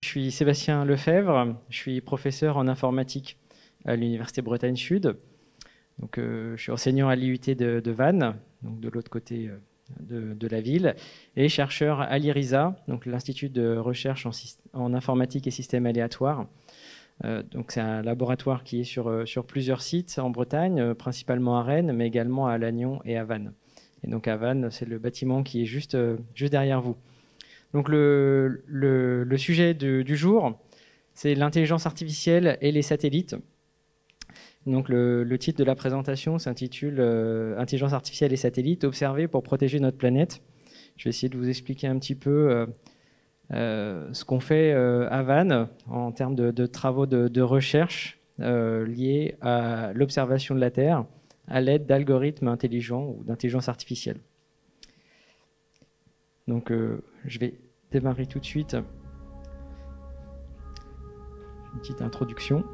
Je suis Sébastien Lefebvre, je suis professeur en informatique à l'Université Bretagne Sud. Donc, je suis enseignant à l'IUT de Vannes, donc de l'autre côté de la ville, et chercheur à l'IRISA, donc l'Institut de recherche en informatique et systèmes aléatoires. Donc c'est un laboratoire qui est sur plusieurs sites en Bretagne, principalement à Rennes, mais également à Lannion et à Vannes. Et donc à Vannes, c'est le bâtiment qui est juste derrière vous. Donc le sujet du jour, c'est l'intelligence artificielle et les satellites. Donc le titre de la présentation s'intitule Intelligence artificielle et satellites, observer pour protéger notre planète. Je vais essayer de vous expliquer un petit peu ce qu'on fait à Vannes en termes de travaux de recherche liés à l'observation de la Terre à l'aide d'algorithmes intelligents ou d'intelligence artificielle. Donc je vais démarrer tout de suite. Une petite introduction.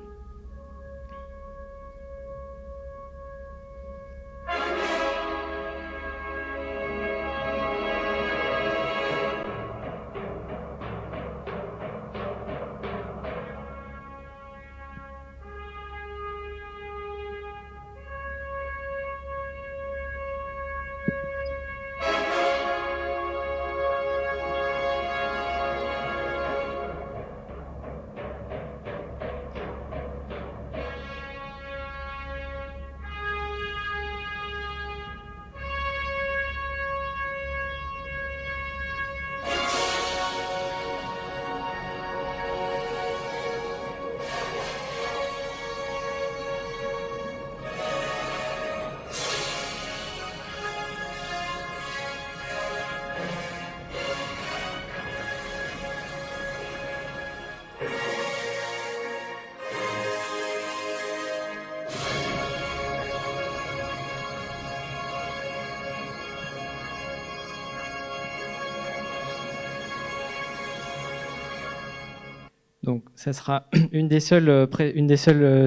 Donc, ça sera une des seules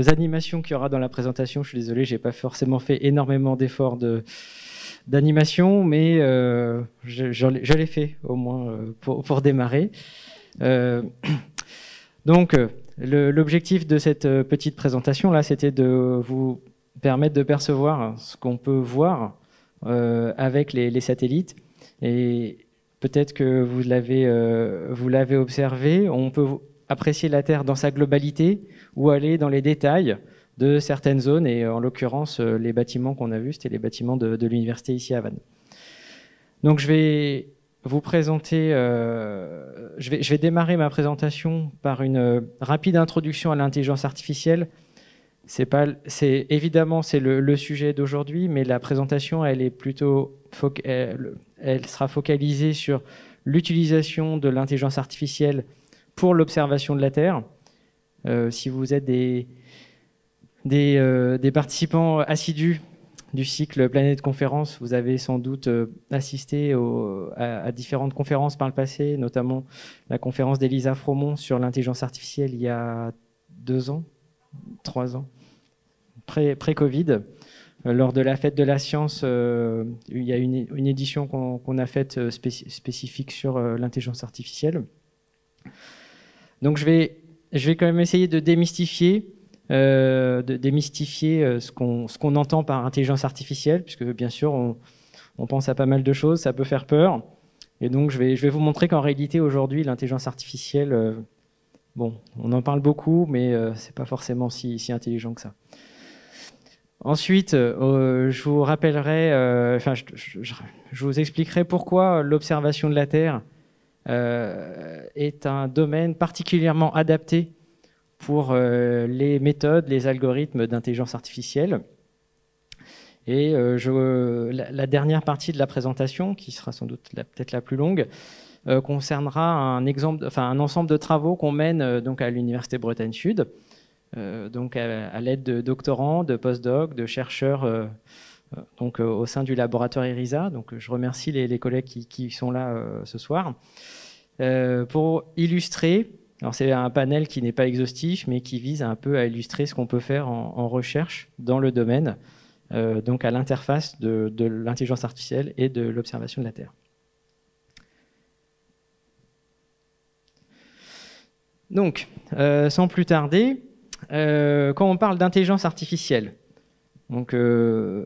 animations qu'il y aura dans la présentation. Je suis désolé, j'ai pas forcément fait énormément d'efforts d'animation, mais je l'ai fait au moins pour démarrer. Donc, l'objectif de cette petite présentation là, c'était de vous permettre de percevoir ce qu'on peut voir avec les satellites. Et peut-être que vous l'avez observé, on peut apprécier la Terre dans sa globalité ou aller dans les détails de certaines zones. Et en l'occurrence, les bâtiments qu'on a vus, c'était les bâtiments de l'université ici à Vannes. Donc je vais vous présenter, je vais démarrer ma présentation par une rapide introduction à l'intelligence artificielle. Évidemment, c'est le sujet d'aujourd'hui, mais la présentation, elle est plutôt, elle sera focalisée sur l'utilisation de l'intelligence artificielle pour l'observation de la Terre. Si vous êtes des participants assidus du cycle Planète Conférence, vous avez sans doute assisté à différentes conférences par le passé, notamment la conférence d'Elisa Fromont sur l'intelligence artificielle il y a 2 ans, 3 ans, pré-Covid. Lors de la fête de la science, il y a une édition qu'on a faite spécifique sur l'intelligence artificielle. Donc je vais quand même essayer de démystifier, ce qu'on entend par intelligence artificielle, puisque bien sûr on pense à pas mal de choses, ça peut faire peur. Et donc je vais vous montrer qu'en réalité aujourd'hui l'intelligence artificielle, bon, on en parle beaucoup, mais c'est pas forcément si intelligent que ça. Ensuite, je vous rappellerai, je vous expliquerai pourquoi l'observation de la Terre est un domaine particulièrement adapté pour les méthodes, les algorithmes d'intelligence artificielle. Et la dernière partie de la présentation, qui sera sans doute peut-être la plus longue, concernera un ensemble de travaux qu'on mène donc à l'Université Bretagne Sud, donc à l'aide de doctorants, de postdocs, de chercheurs donc au sein du laboratoire IRISA. Donc je remercie les collègues qui sont là ce soir. Pour illustrer, alors c'est un panel qui n'est pas exhaustif, mais qui vise un peu à illustrer ce qu'on peut faire en recherche dans le domaine, donc à l'interface de l'intelligence artificielle et de l'observation de la Terre. Donc, sans plus tarder, quand on parle d'intelligence artificielle, donc, de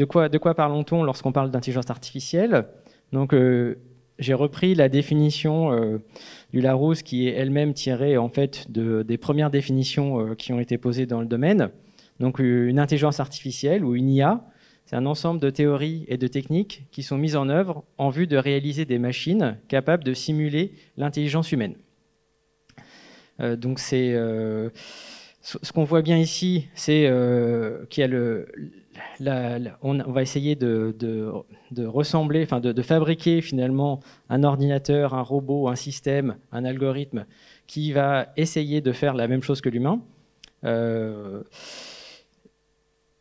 quoi parlons-on lorsqu'on parle d'intelligence artificielle? Donc, j'ai repris la définition du Larousse qui est elle-même tirée en fait des premières définitions qui ont été posées dans le domaine. Donc, une intelligence artificielle ou une IA, c'est un ensemble de théories et de techniques qui sont mises en œuvre en vue de réaliser des machines capables de simuler l'intelligence humaine. Donc, c'est ce qu'on voit bien ici, c'est qu'il y a on va essayer de ressembler, enfin de fabriquer finalement un ordinateur, un robot, un système, un algorithme qui va essayer de faire la même chose que l'humain,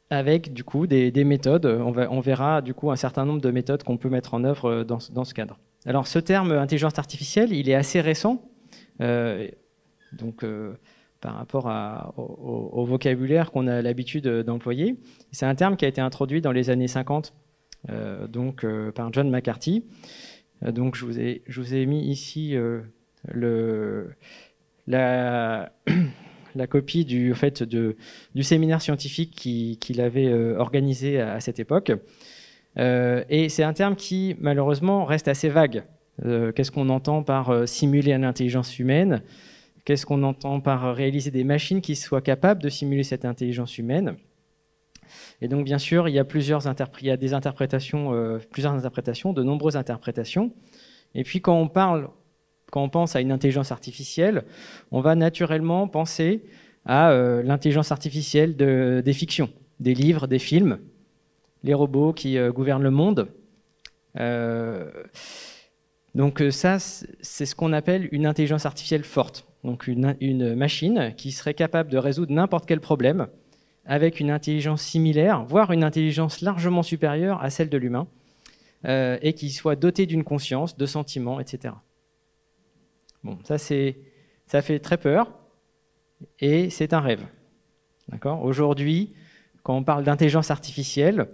avec du coup des méthodes. On verra du coup un certain nombre de méthodes qu'on peut mettre en œuvre dans ce cadre. Alors ce terme intelligence artificielle, il est assez récent, donc par rapport au vocabulaire qu'on a l'habitude d'employer. C'est un terme qui a été introduit dans les années 50 par John McCarthy. Donc je vous ai mis ici la copie du séminaire scientifique qu'il avait organisé à cette époque. Et c'est un terme qui malheureusement reste assez vague. Qu'est-ce qu'on entend par simuler l'intelligence humaine ? Qu'est-ce qu'on entend par réaliser des machines qui soient capables de simuler cette intelligence humaine? Et donc, bien sûr, il y a plusieurs interprétations, de nombreuses interprétations. Et puis, quand on pense à une intelligence artificielle, on va naturellement penser à l'intelligence artificielle des fictions, des livres, des films, les robots qui gouvernent le monde. Donc ça, c'est ce qu'on appelle une intelligence artificielle forte. Donc une machine qui serait capable de résoudre n'importe quel problème avec une intelligence similaire, voire une intelligence largement supérieure à celle de l'humain, et qui soit dotée d'une conscience, de sentiments, etc. Bon, ça fait très peur, et c'est un rêve. D'accord ? Aujourd'hui, quand on parle d'intelligence artificielle,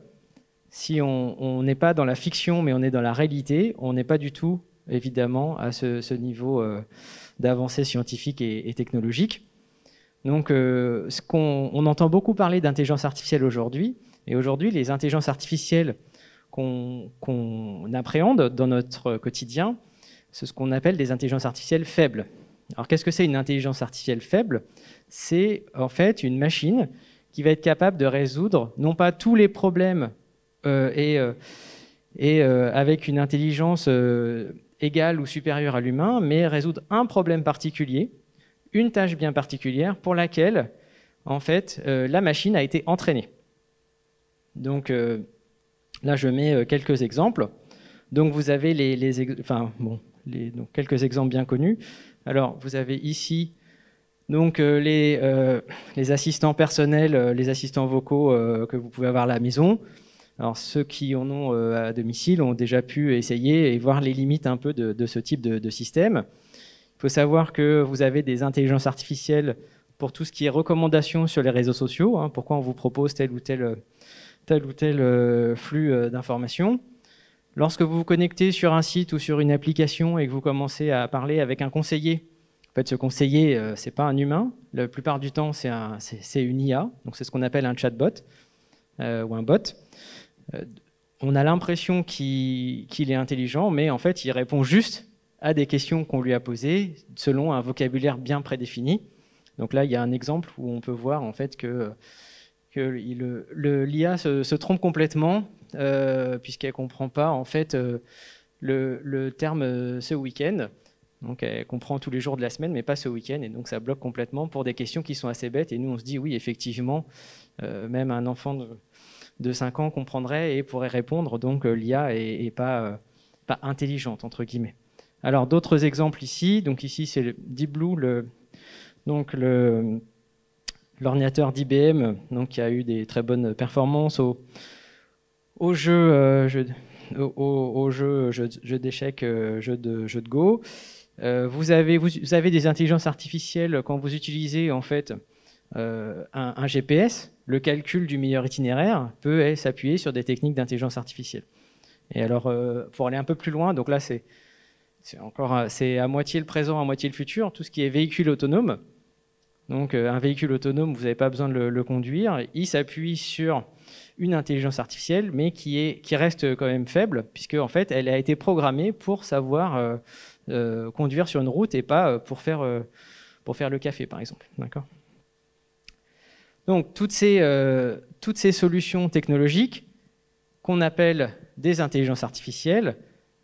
si on n'est pas dans la fiction, mais on est dans la réalité, on n'est pas du tout, évidemment, à ce niveau d'avancée scientifique et technologique. Donc, on entend beaucoup parler d'intelligence artificielle aujourd'hui, et aujourd'hui, les intelligences artificielles qu'on appréhende dans notre quotidien, c'est ce qu'on appelle des intelligences artificielles faibles. Alors, qu'est-ce que c'est une intelligence artificielle faible? C'est en fait une machine qui va être capable de résoudre non pas tous les problèmes avec une intelligence égale ou supérieure à l'humain, mais résoudre un problème particulier, une tâche bien particulière pour laquelle, en fait, la machine a été entraînée. Donc là, je mets quelques exemples. Donc vous avez quelques exemples bien connus. Alors, vous avez ici donc les assistants personnels, les assistants vocaux que vous pouvez avoir à la maison. Alors, ceux qui en ont à domicile ont déjà pu essayer et voir les limites un peu de ce type de système. Il faut savoir que vous avez des intelligences artificielles pour tout ce qui est recommandations sur les réseaux sociaux, hein, pourquoi on vous propose tel ou tel flux d'informations. Lorsque vous vous connectez sur un site ou sur une application et que vous commencez à parler avec un conseiller, en fait, ce conseiller, ce n'est pas un humain. La plupart du temps, c'est une IA. Donc, c'est ce qu'on appelle un chatbot ou un bot. On a l'impression qu'il est intelligent, mais en fait, il répond juste à des questions qu'on lui a posées selon un vocabulaire bien prédéfini. Donc là, il y a un exemple où on peut voir en fait que l'IA se trompe complètement puisqu'elle ne comprend pas en fait le terme ce week-end. Donc elle comprend tous les jours de la semaine, mais pas ce week-end, et donc ça bloque complètement pour des questions qui sont assez bêtes. Et nous, on se dit oui, effectivement, même un enfant de 5 ans comprendrait et pourrait répondre. Donc l'IA est pas intelligente entre guillemets. Alors d'autres exemples ici. Donc ici c'est le Deep Blue, l'ordinateur d'IBM, donc qui a eu des très bonnes performances au jeu d'échecs, jeu de Go. Vous avez des intelligences artificielles quand vous utilisez en fait un GPS. Le calcul du meilleur itinéraire peut s'appuyer sur des techniques d'intelligence artificielle. Et alors, pour aller un peu plus loin, donc là c'est c'est à moitié le présent, à moitié le futur, tout ce qui est véhicule autonome. Donc un véhicule autonome, vous n'avez pas besoin de le conduire. Il s'appuie sur une intelligence artificielle, mais qui reste quand même faible, puisque en fait, elle a été programmée pour savoir conduire sur une route et pas pour faire le café, par exemple. D'accord ? Donc toutes ces solutions technologiques qu'on appelle des intelligences artificielles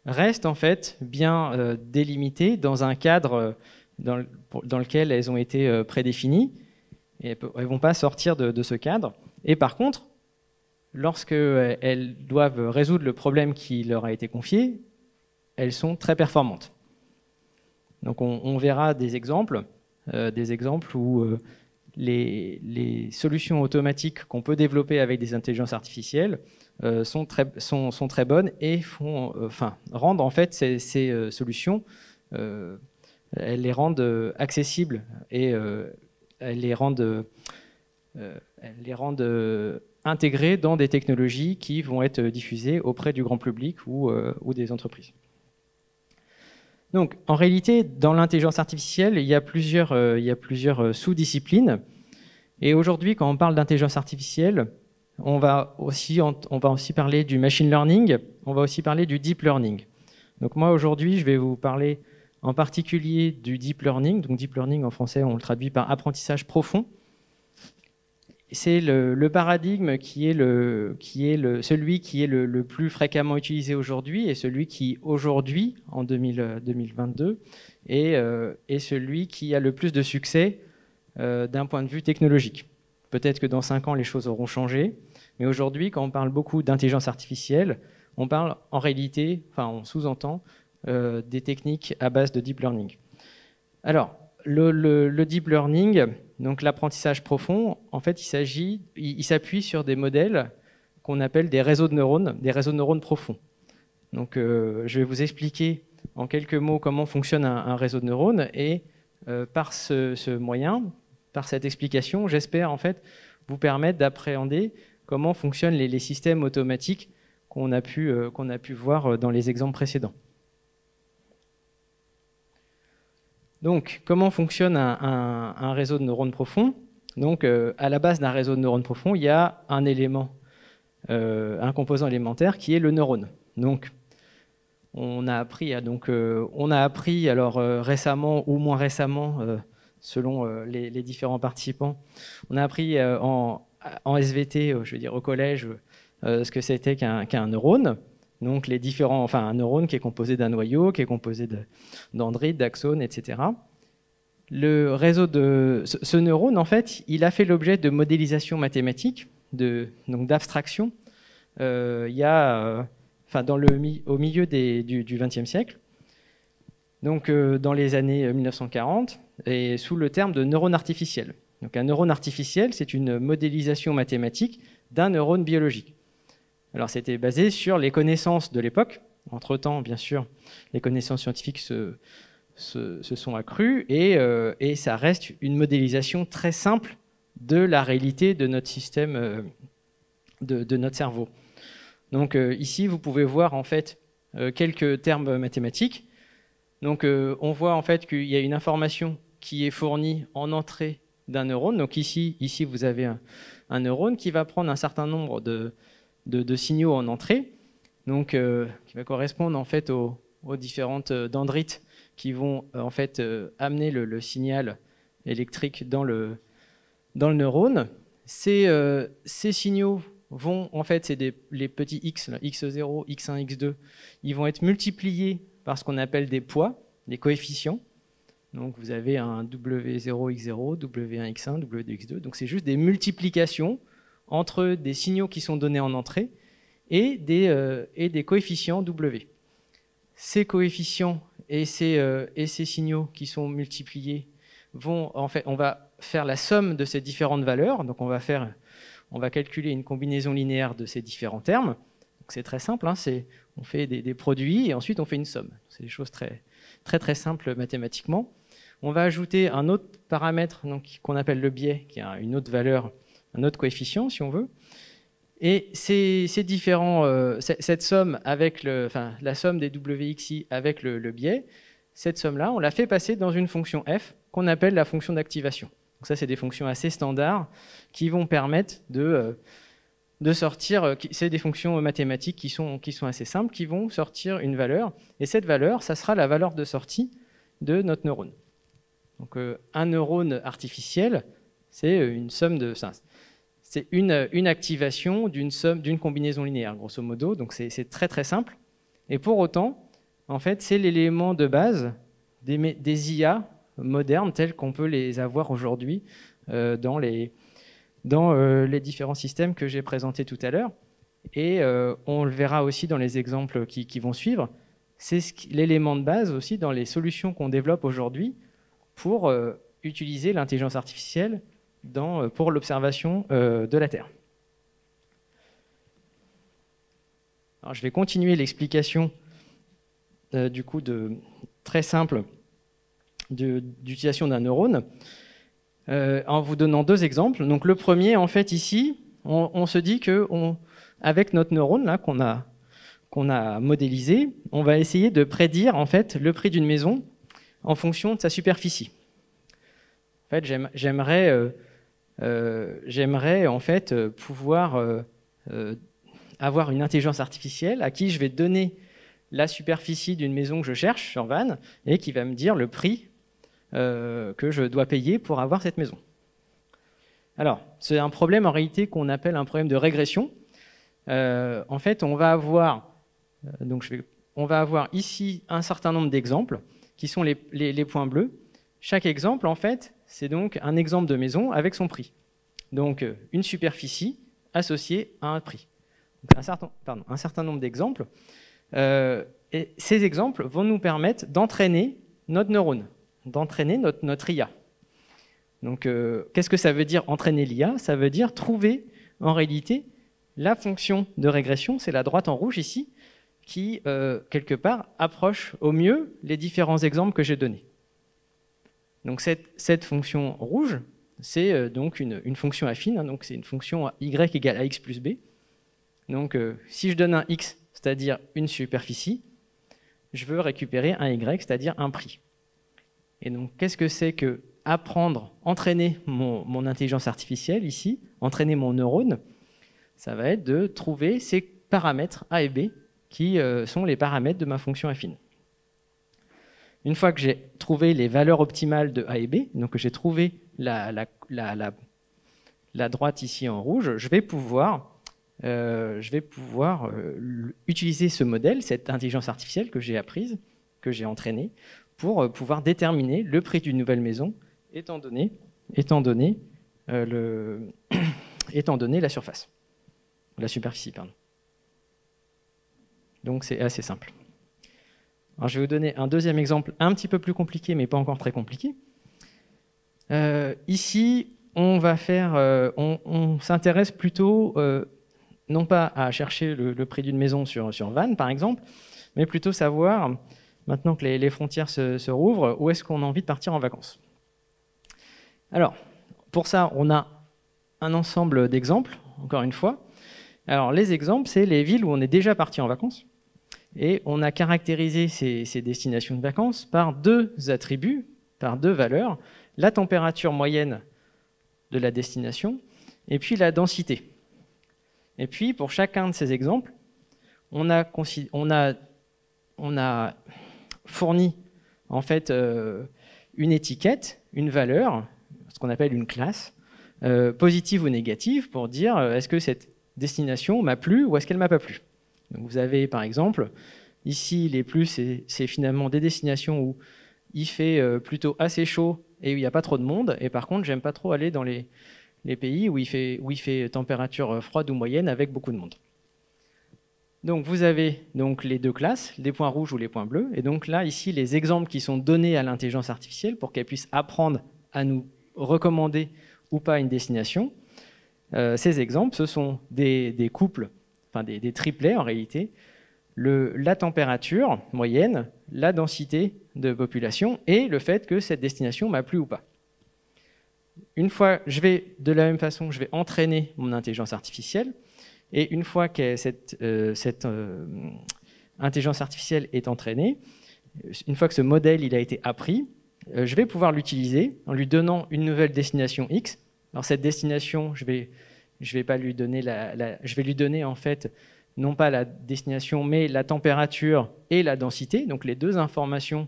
restent en fait bien délimitées dans un cadre dans lequel elles ont été prédéfinies. Et elles ne vont pas sortir de ce cadre. Et par contre, lorsqu'elles doivent résoudre le problème qui leur a été confié, elles sont très performantes. Donc on verra des exemples où les solutions automatiques qu'on peut développer avec des intelligences artificielles sont très bonnes et rendent en fait ces solutions, elles les rendent accessibles et elles les rendent intégrées dans des technologies qui vont être diffusées auprès du grand public ou des entreprises. Donc, en réalité, dans l'intelligence artificielle, il y a plusieurs sous-disciplines. Et aujourd'hui, quand on parle d'intelligence artificielle, on va aussi parler du machine learning, on va aussi parler du deep learning. Donc moi, aujourd'hui, je vais vous parler en particulier du deep learning. Donc deep learning, en français, on le traduit par apprentissage profond. C'est le paradigme celui qui est le plus fréquemment utilisé aujourd'hui et celui qui, aujourd'hui, en 2022, est celui qui a le plus de succès d'un point de vue technologique. Peut-être que dans 5 ans, les choses auront changé, mais aujourd'hui, quand on parle beaucoup d'intelligence artificielle, on parle en réalité, on sous-entend des techniques à base de deep learning. Alors, le deep learning, donc l'apprentissage profond, en fait, il s'appuie sur des modèles qu'on appelle des réseaux de neurones profonds. Donc, je vais vous expliquer en quelques mots comment fonctionne un réseau de neurones et par ce moyen, par cette explication, j'espère en fait vous permettre d'appréhender comment fonctionnent les systèmes automatiques qu'on a pu voir dans les exemples précédents. Donc, comment fonctionne un réseau de neurones profonds ? Donc, à la base d'un réseau de neurones profonds, il y a un élément, un composant élémentaire qui est le neurone. Donc, on a appris récemment ou moins récemment, selon les différents participants, on a appris en SVT, je veux dire au collège, ce que c'était qu'un neurone. Donc un neurone qui est composé d'un noyau, qui est composé dendrites, d'axones, etc. Le réseau de ce neurone, en fait, il a fait l'objet de modélisation mathématique, donc d'abstraction. Il y a, au milieu du XXe siècle, donc dans les années 1940, et sous le terme de neurone artificiel. Donc un neurone artificiel, c'est une modélisation mathématique d'un neurone biologique. Alors c'était basé sur les connaissances de l'époque. Entre-temps, bien sûr, les connaissances scientifiques se sont accrues et ça reste une modélisation très simple de la réalité de notre système, de notre cerveau. Donc ici, vous pouvez voir en fait quelques termes mathématiques. Donc on voit en fait qu'il y a une information qui est fournie en entrée d'un neurone. Donc ici vous avez un neurone qui va prendre un certain nombre de signaux en entrée, donc qui va correspondre en fait aux différentes dendrites qui vont en fait amener le signal électrique dans le neurone. Ces signaux vont en fait, c'est les petits x, là, x0, x1, x2, ils vont être multipliés par ce qu'on appelle des poids, des coefficients. Donc vous avez un W0x0, W1x1, W2x2. Donc c'est juste des multiplications entre des signaux qui sont donnés en entrée et des coefficients W. Ces coefficients et ces signaux qui sont multipliés vont, en fait, on va faire la somme de ces différentes valeurs. Donc on va calculer une combinaison linéaire de ces différents termes. C'est très simple, hein, on fait des produits et ensuite on fait une somme. C'est des choses très, très, très simples mathématiquement. On va ajouter un autre paramètre qu'on appelle le biais, qui a une autre valeur, un autre coefficient si on veut. Et cette somme avec la somme des WXI avec le biais, cette somme-là, on la fait passer dans une fonction f qu'on appelle la fonction d'activation. Donc ça, c'est des fonctions assez standards qui vont permettre de sortir, c'est des fonctions mathématiques qui sont assez simples, qui vont sortir une valeur. Et cette valeur, ça sera la valeur de sortie de notre neurone. Donc un neurone artificiel, c'est une somme de... C'est une activation d'une combinaison linéaire, grosso modo. Donc c'est très très simple. Et pour autant, en fait, c'est l'élément de base des IA modernes tels qu'on peut les avoir aujourd'hui dans les différents systèmes que j'ai présentés tout à l'heure. Et on le verra aussi dans les exemples qui vont suivre. C'est l'élément de base aussi dans les solutions qu'on développe aujourd'hui pour utiliser l'intelligence artificielle pour l'observation de la Terre. Alors, je vais continuer l'explication du coup très simple d'utilisation d'un neurone en vous donnant deux exemples. Donc le premier, en fait, ici, on se dit que avec notre neurone là qu'on a modélisé, on va essayer de prédire en fait le prix d'une maison en fonction de sa superficie. En fait, j'aimerais en fait pouvoir avoir une intelligence artificielle à qui je vais donner la superficie d'une maison que je cherche sur Vannes et qui va me dire le prix que je dois payer pour avoir cette maison. Alors, c'est un problème en réalité qu'on appelle un problème de régression. En fait, on va avoir ici un certain nombre d'exemples qui sont les points bleus. Chaque exemple, en fait, c'est donc un exemple de maison avec son prix. Donc, une superficie associée à un prix. Donc, un certain nombre d'exemples. Et ces exemples vont nous permettre d'entraîner notre neurone, d'entraîner notre IA. Donc, qu'est-ce que ça veut dire entraîner l'IA? Ça veut dire trouver, en réalité, la fonction de régression, c'est la droite en rouge ici, qui, quelque part, approche au mieux les différents exemples que j'ai donnés. Donc, cette fonction rouge, c'est donc une fonction affine, hein, donc c'est une fonction y égale à x plus b. Donc, si je donne un x, c'est-à-dire une superficie, je veux récupérer un y, c'est-à-dire un prix. Et donc, qu'est-ce que c'est que entraîner mon intelligence artificielle ici, entraîner mon neurone? Ça va être de trouver ces paramètres a et b qui sont les paramètres de ma fonction affine. Une fois que j'ai trouvé les valeurs optimales de a et b, donc que j'ai trouvé la droite ici en rouge, je vais pouvoir utiliser ce modèle, cette intelligence artificielle que j'ai apprise, que j'ai entraînée, pour pouvoir déterminer le prix d'une nouvelle maison étant donné la surface, la superficie, pardon. Donc c'est assez simple. Alors, je vais vous donner un deuxième exemple un petit peu plus compliqué, mais pas encore très compliqué. Ici, on s'intéresse plutôt non pas à chercher le prix d'une maison sur Vannes, par exemple, mais plutôt savoir, maintenant que les frontières se rouvrent, où est-ce qu'on a envie de partir en vacances. Alors, pour ça, on a un ensemble d'exemples, encore une fois. Alors, les exemples, c'est les villes où on est déjà parti en vacances. Et on a caractérisé ces destinations de vacances par deux attributs, par deux valeurs, la température moyenne de la destination et puis la densité. Et puis, pour chacun de ces exemples, on a fourni en fait une étiquette, une valeur, ce qu'on appelle une classe, positive ou négative, pour dire est-ce que cette destination m'a plu ou est-ce qu'elle m'a pas plu. Donc vous avez par exemple, ici les plus, c'est finalement des destinations où il fait plutôt assez chaud et où il n'y a pas trop de monde, et par contre j'aime pas trop aller dans les pays où il fait température froide ou moyenne avec beaucoup de monde. Donc vous avez donc les deux classes, les points rouges ou les points bleus, et donc là ici les exemples qui sont donnés à l'intelligence artificielle pour qu'elle puisse apprendre à nous recommander ou pas une destination. Ces exemples, ce sont des couples, enfin des triplets en réalité, la température moyenne, la densité de population et le fait que cette destination m'a plu ou pas. Une fois, de la même façon, je vais entraîner mon intelligence artificielle. Et une fois que cette intelligence artificielle est entraînée, une fois que ce modèle il a été appris, je vais pouvoir l'utiliser en lui donnant une nouvelle destination X. Alors cette destination, je vais pas lui donner je vais lui donner en fait non pas la destination, mais la température et la densité, donc les deux informations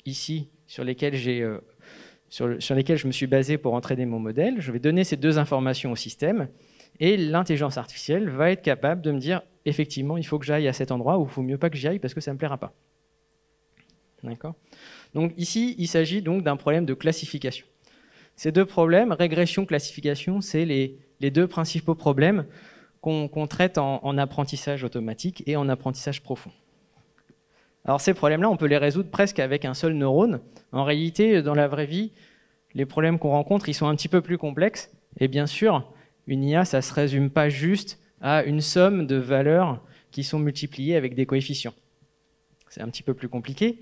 ici sur lesquelles sur lesquelles je me suis basé pour entraîner mon modèle. Je vais donner ces deux informations au système et l'intelligence artificielle va être capable de me dire effectivement, il faut que j'aille à cet endroit ou il faut mieux pas que j'y aille parce que ça ne me plaira pas. D'accord ? Donc ici, il s'agit donc d'un problème de classification. Ces deux problèmes, régression, classification, c'est les deux principaux problèmes qu'on traite en apprentissage automatique et en apprentissage profond. Alors ces problèmes-là, on peut les résoudre presque avec un seul neurone. En réalité, dans la vraie vie, les problèmes qu'on rencontre, ils sont un petit peu plus complexes. Et bien sûr, une IA, ça ne se résume pas juste à une somme de valeurs qui sont multipliées avec des coefficients. C'est un petit peu plus compliqué.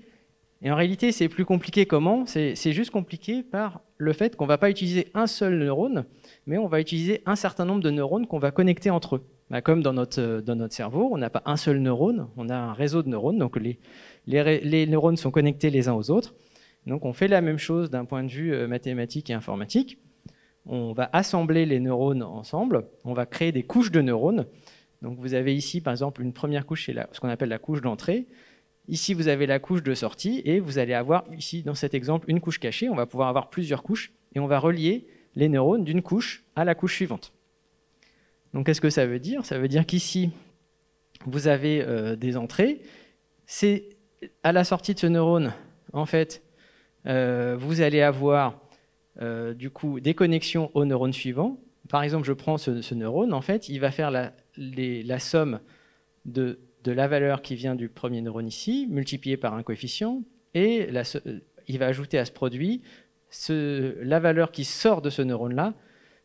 Et en réalité, c'est plus compliqué comment ? C'est juste compliqué par le fait qu'on ne va pas utiliser un seul neurone, mais on va utiliser un certain nombre de neurones qu'on va connecter entre eux. Comme dans notre cerveau, on n'a pas un seul neurone, on a un réseau de neurones, donc les neurones sont connectés les uns aux autres. Donc on fait la même chose d'un point de vue mathématique et informatique. On va assembler les neurones ensemble, on va créer des couches de neurones. Donc vous avez ici, par exemple, une première couche, c'est ce qu'on appelle la couche d'entrée. Ici, vous avez la couche de sortie et vous allez avoir, ici, dans cet exemple, une couche cachée. On va pouvoir avoir plusieurs couches et on va relier les neurones d'une couche à la couche suivante. Donc, qu'est-ce que ça veut dire ? Ça veut dire qu'ici, vous avez des entrées. C'est à la sortie de ce neurone, en fait, vous allez avoir du coup des connexions au neurone suivant. Par exemple, je prends ce neurone, en fait, il va faire la somme de la valeur qui vient du premier neurone ici, multipliée par un coefficient, et il va ajouter à ce produit la valeur qui sort de ce neurone-là,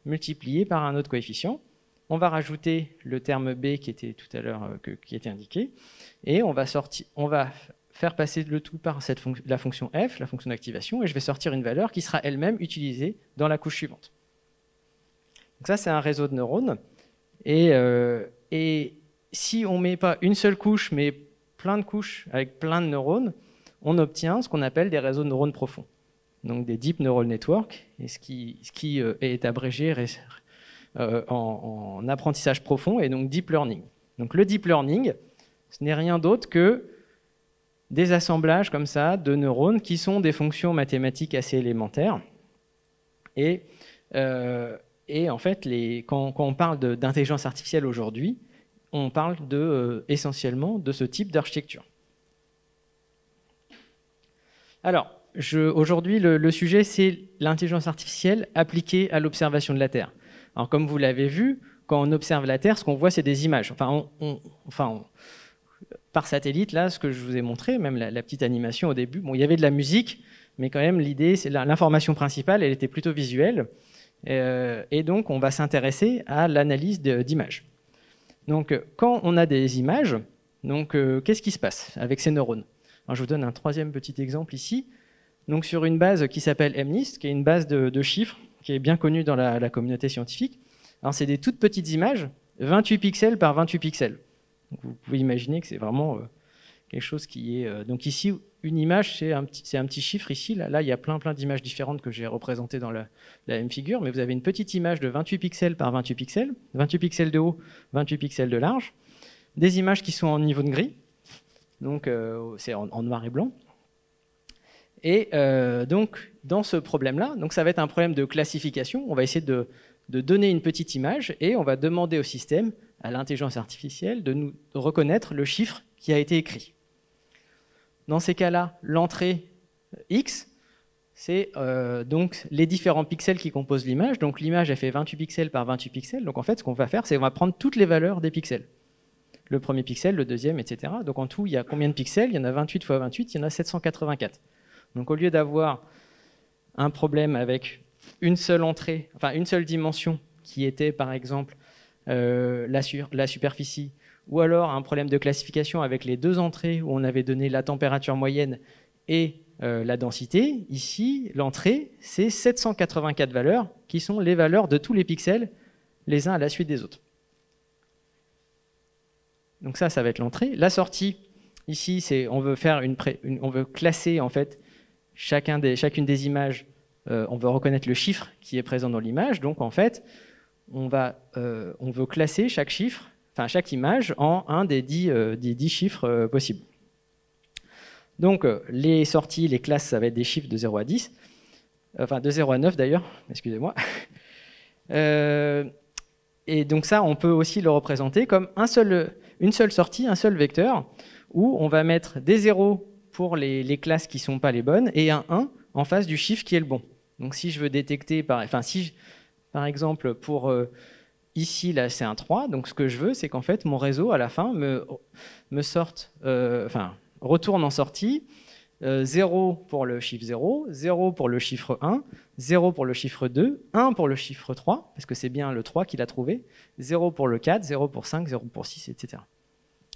multipliée par un autre coefficient. On va rajouter le terme B qui était tout à l'heure qui était indiqué, et on va faire passer le tout par la fonction f, la fonction d'activation, et je vais sortir une valeur qui sera elle-même utilisée dans la couche suivante. Donc ça, c'est un réseau de neurones, et si on ne met pas une seule couche, mais plein de couches avec plein de neurones, on obtient ce qu'on appelle des réseaux de neurones profonds, donc des Deep Neural Network, et ce qui est abrégé en apprentissage profond, et donc Deep Learning. Donc le Deep Learning, ce n'est rien d'autre que des assemblages comme ça de neurones qui sont des fonctions mathématiques assez élémentaires. Et en fait, quand on parle d'intelligence artificielle aujourd'hui, on parle essentiellement de ce type d'architecture. Alors, aujourd'hui, le sujet, c'est l'intelligence artificielle appliquée à l'observation de la Terre. Alors, comme vous l'avez vu, quand on observe la Terre, ce qu'on voit, c'est des images. Par satellite, là, ce que je vous ai montré, même la petite animation au début, bon, il y avait de la musique, mais quand même, l'idée, c'est l'information principale, elle était plutôt visuelle. Et donc, on va s'intéresser à l'analyse d'images. Donc, quand on a des images, qu'est-ce qui se passe avec ces neurones ? Alors, je vous donne un troisième petit exemple ici. Donc, sur une base qui s'appelle MNIST, qui est une base de chiffres, qui est bien connue dans la communauté scientifique. Alors, c'est des toutes petites images, 28 pixels par 28 pixels. Donc, vous pouvez imaginer que c'est vraiment quelque chose qui est... donc ici, une image, c'est un petit chiffre ici. Là, il y a plein d'images différentes que j'ai représentées dans la même figure, mais vous avez une petite image de 28 pixels par 28 pixels, 28 pixels de haut, 28 pixels de large, des images qui sont en niveau de gris, donc c'est en noir et blanc. Et donc, dans ce problème-là, donc ça va être un problème de classification. On va essayer de donner une petite image et on va demander au système, à l'intelligence artificielle, de nous reconnaître le chiffre qui a été écrit. Dans ces cas-là, l'entrée X, c'est donc les différents pixels qui composent l'image. Donc l'image, elle fait 28 pixels par 28 pixels. Donc en fait, ce qu'on va faire, c'est qu'on va prendre toutes les valeurs des pixels. Le premier pixel, le deuxième, etc. Donc en tout, il y a combien de pixels ? Il y en a 28 fois 28, il y en a 784. Donc au lieu d'avoir un problème avec une seule entrée, enfin une seule dimension, qui était par exemple la superficie, ou alors un problème de classification avec les deux entrées où on avait donné la température moyenne et la densité. Ici, l'entrée, c'est 784 valeurs qui sont les valeurs de tous les pixels les uns à la suite des autres. Donc ça va être l'entrée. La sortie, ici, on veut classer en fait chacune des images. On veut reconnaître le chiffre qui est présent dans l'image. Donc en fait, on veut classer chaque chiffre, enfin chaque image, en un des 10 chiffres possibles. Donc les sorties, les classes, ça va être des chiffres de 0 à 10, enfin de 0 à 9 d'ailleurs, excusez-moi. Et donc ça, on peut aussi le représenter comme une seule sortie, un seul vecteur, où on va mettre des 0 pour les classes qui ne sont pas les bonnes et un 1 en face du chiffre qui est le bon. Donc si je veux détecter, par exemple, pour ici, là, c'est un 3, donc ce que je veux, c'est qu'en fait, mon réseau, à la fin, retourne en sortie 0 pour le chiffre 0, 0 pour le chiffre 1, 0 pour le chiffre 2, 1 pour le chiffre 3, parce que c'est bien le 3 qu'il a trouvé, 0 pour le 4, 0 pour 5, 0 pour 6, etc.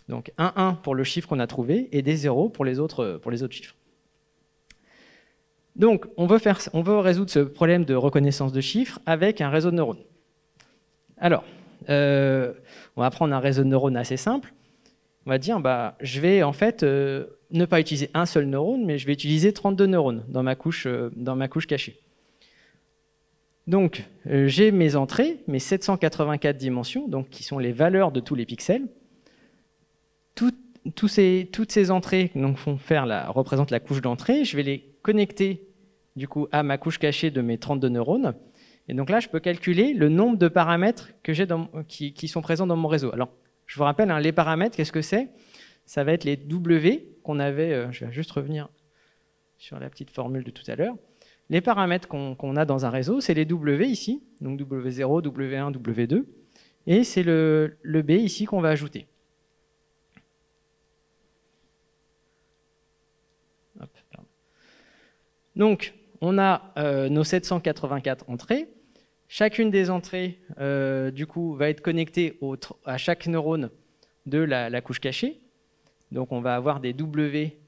Donc 1 pour le chiffre qu'on a trouvé et des 0 pour les autres chiffres. Donc on veut résoudre ce problème de reconnaissance de chiffres avec un réseau de neurones. Alors, on va prendre un réseau de neurones assez simple. On va dire, je vais en fait ne pas utiliser un seul neurone, mais je vais utiliser 32 neurones dans ma couche cachée. Donc, j'ai mes entrées, mes 784 dimensions, donc qui sont les valeurs de tous les pixels. Toutes ces entrées représentent la couche d'entrée. Je vais les connecter du coup à ma couche cachée de mes 32 neurones. Et donc là, je peux calculer le nombre de paramètres que j'ai qui sont présents dans mon réseau. Alors, je vous rappelle, les paramètres, qu'est-ce que c'est? Ça va être les W qu'on avait, je vais juste revenir sur la petite formule de tout à l'heure. Les paramètres qu'on a dans un réseau, c'est les W ici, donc W0, W1, W2, et c'est le B ici qu'on va ajouter. Hop, donc, on a nos 784 entrées. Chacune des entrées, du coup, va être connectée à chaque neurone de la couche cachée. Donc, on va avoir des W,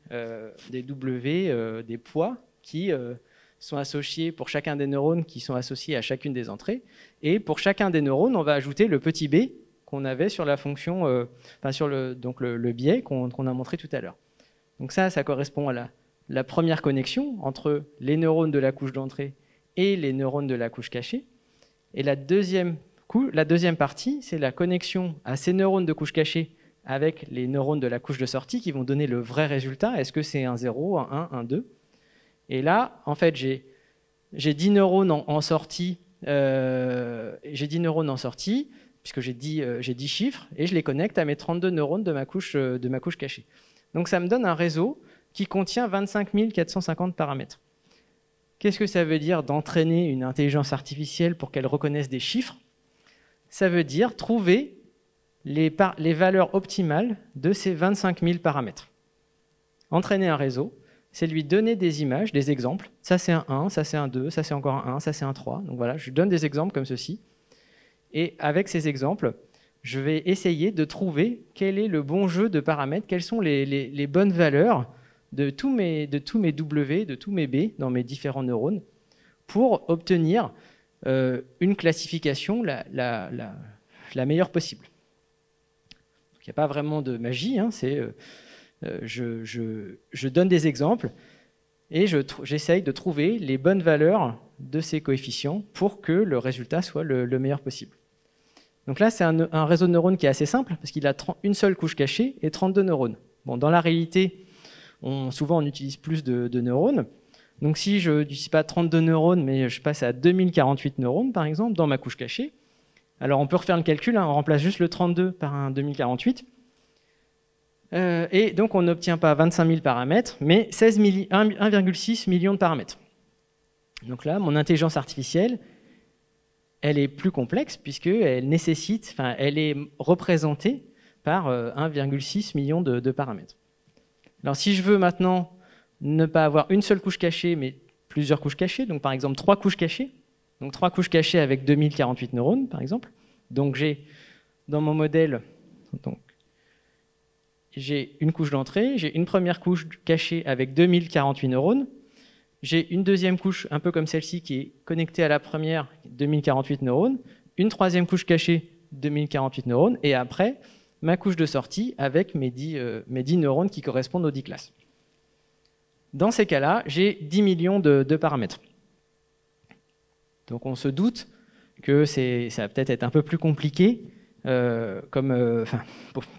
des poids qui sont associés pour chacun des neurones qui sont associés à chacune des entrées. Et pour chacun des neurones, on va ajouter le petit b qu'on avait sur la fonction, sur le biais qu'on a montré tout à l'heure. Donc ça correspond à la première connexion entre les neurones de la couche d'entrée et les neurones de la couche cachée. Et la deuxième partie, c'est la connexion à ces neurones de couche cachée avec les neurones de la couche de sortie qui vont donner le vrai résultat. Est-ce que c'est un 0, un 1, un 2? Et là, en fait, j'ai 10 neurones en sortie. J'ai 10 neurones en sortie, puisque j'ai 10 chiffres, et je les connecte à mes 32 neurones de ma couche cachée. Donc ça me donne un réseau qui contient 25 450 paramètres. Qu'est-ce que ça veut dire d'entraîner une intelligence artificielle pour qu'elle reconnaisse des chiffres? Ça veut dire trouver les valeurs optimales de ces 25 000 paramètres. Entraîner un réseau, c'est lui donner des images, des exemples. Ça c'est un 1, ça c'est un 2, ça c'est encore un 1, ça c'est un 3. Donc voilà, je lui donne des exemples comme ceci. Et avec ces exemples, je vais essayer de trouver quel est le bon jeu de paramètres, quelles sont les bonnes valeurs de tous mes W, de tous mes B dans mes différents neurones pour obtenir une classification la meilleure possible. Il n'y a pas vraiment de magie, je donne des exemples et j'essaye de trouver les bonnes valeurs de ces coefficients pour que le résultat soit le meilleur possible. Donc là, c'est un réseau de neurones qui est assez simple parce qu'il a une seule couche cachée et 32 neurones. Bon, dans la réalité, souvent on utilise plus de neurones. Donc si je n'utilise pas 32 neurones, mais je passe à 2048 neurones, par exemple, dans ma couche cachée, alors on peut refaire le calcul, on remplace juste le 32 par un 2048. Et donc on n'obtient pas 25 000 paramètres, mais 1,6 million de paramètres. Donc là, mon intelligence artificielle, elle est plus complexe puisqu'elle elle est représentée par 1,6 million de paramètres. Alors si je veux maintenant ne pas avoir une seule couche cachée, mais plusieurs couches cachées, donc par exemple 3 couches cachées, donc 3 couches cachées avec 2048 neurones par exemple, donc j'ai dans mon modèle, j'ai une couche d'entrée, j'ai une première couche cachée avec 2048 neurones, j'ai une deuxième couche un peu comme celle-ci qui est connectée à la première, 2048 neurones, une troisième couche cachée, 2048 neurones, et après, ma couche de sortie avec mes 10 neurones qui correspondent aux 10 classes. Dans ces cas-là, j'ai 10 millions de paramètres. Donc on se doute que ça va peut-être être un peu plus compliqué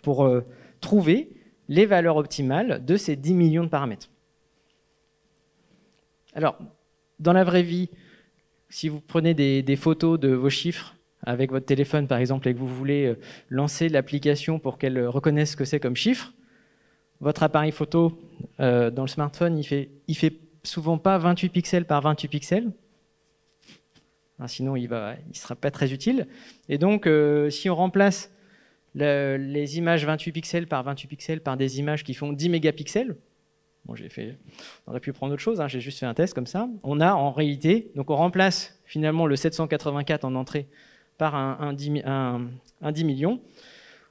pour trouver les valeurs optimales de ces 10 millions de paramètres. Alors, dans la vraie vie, si vous prenez des photos de vos chiffres avec votre téléphone, par exemple, et que vous voulez lancer l'application pour qu'elle reconnaisse ce que c'est comme chiffre, votre appareil photo dans le smartphone, il fait souvent pas 28 pixels par 28 pixels. Sinon, il ne sera pas très utile. Et donc, si on remplace les images 28 pixels par des images qui font 10 mégapixels, bon, on aurait pu prendre autre chose, hein, j'ai juste fait un test comme ça, on a en réalité, donc on remplace finalement le 784 en entrée par un 10 millions,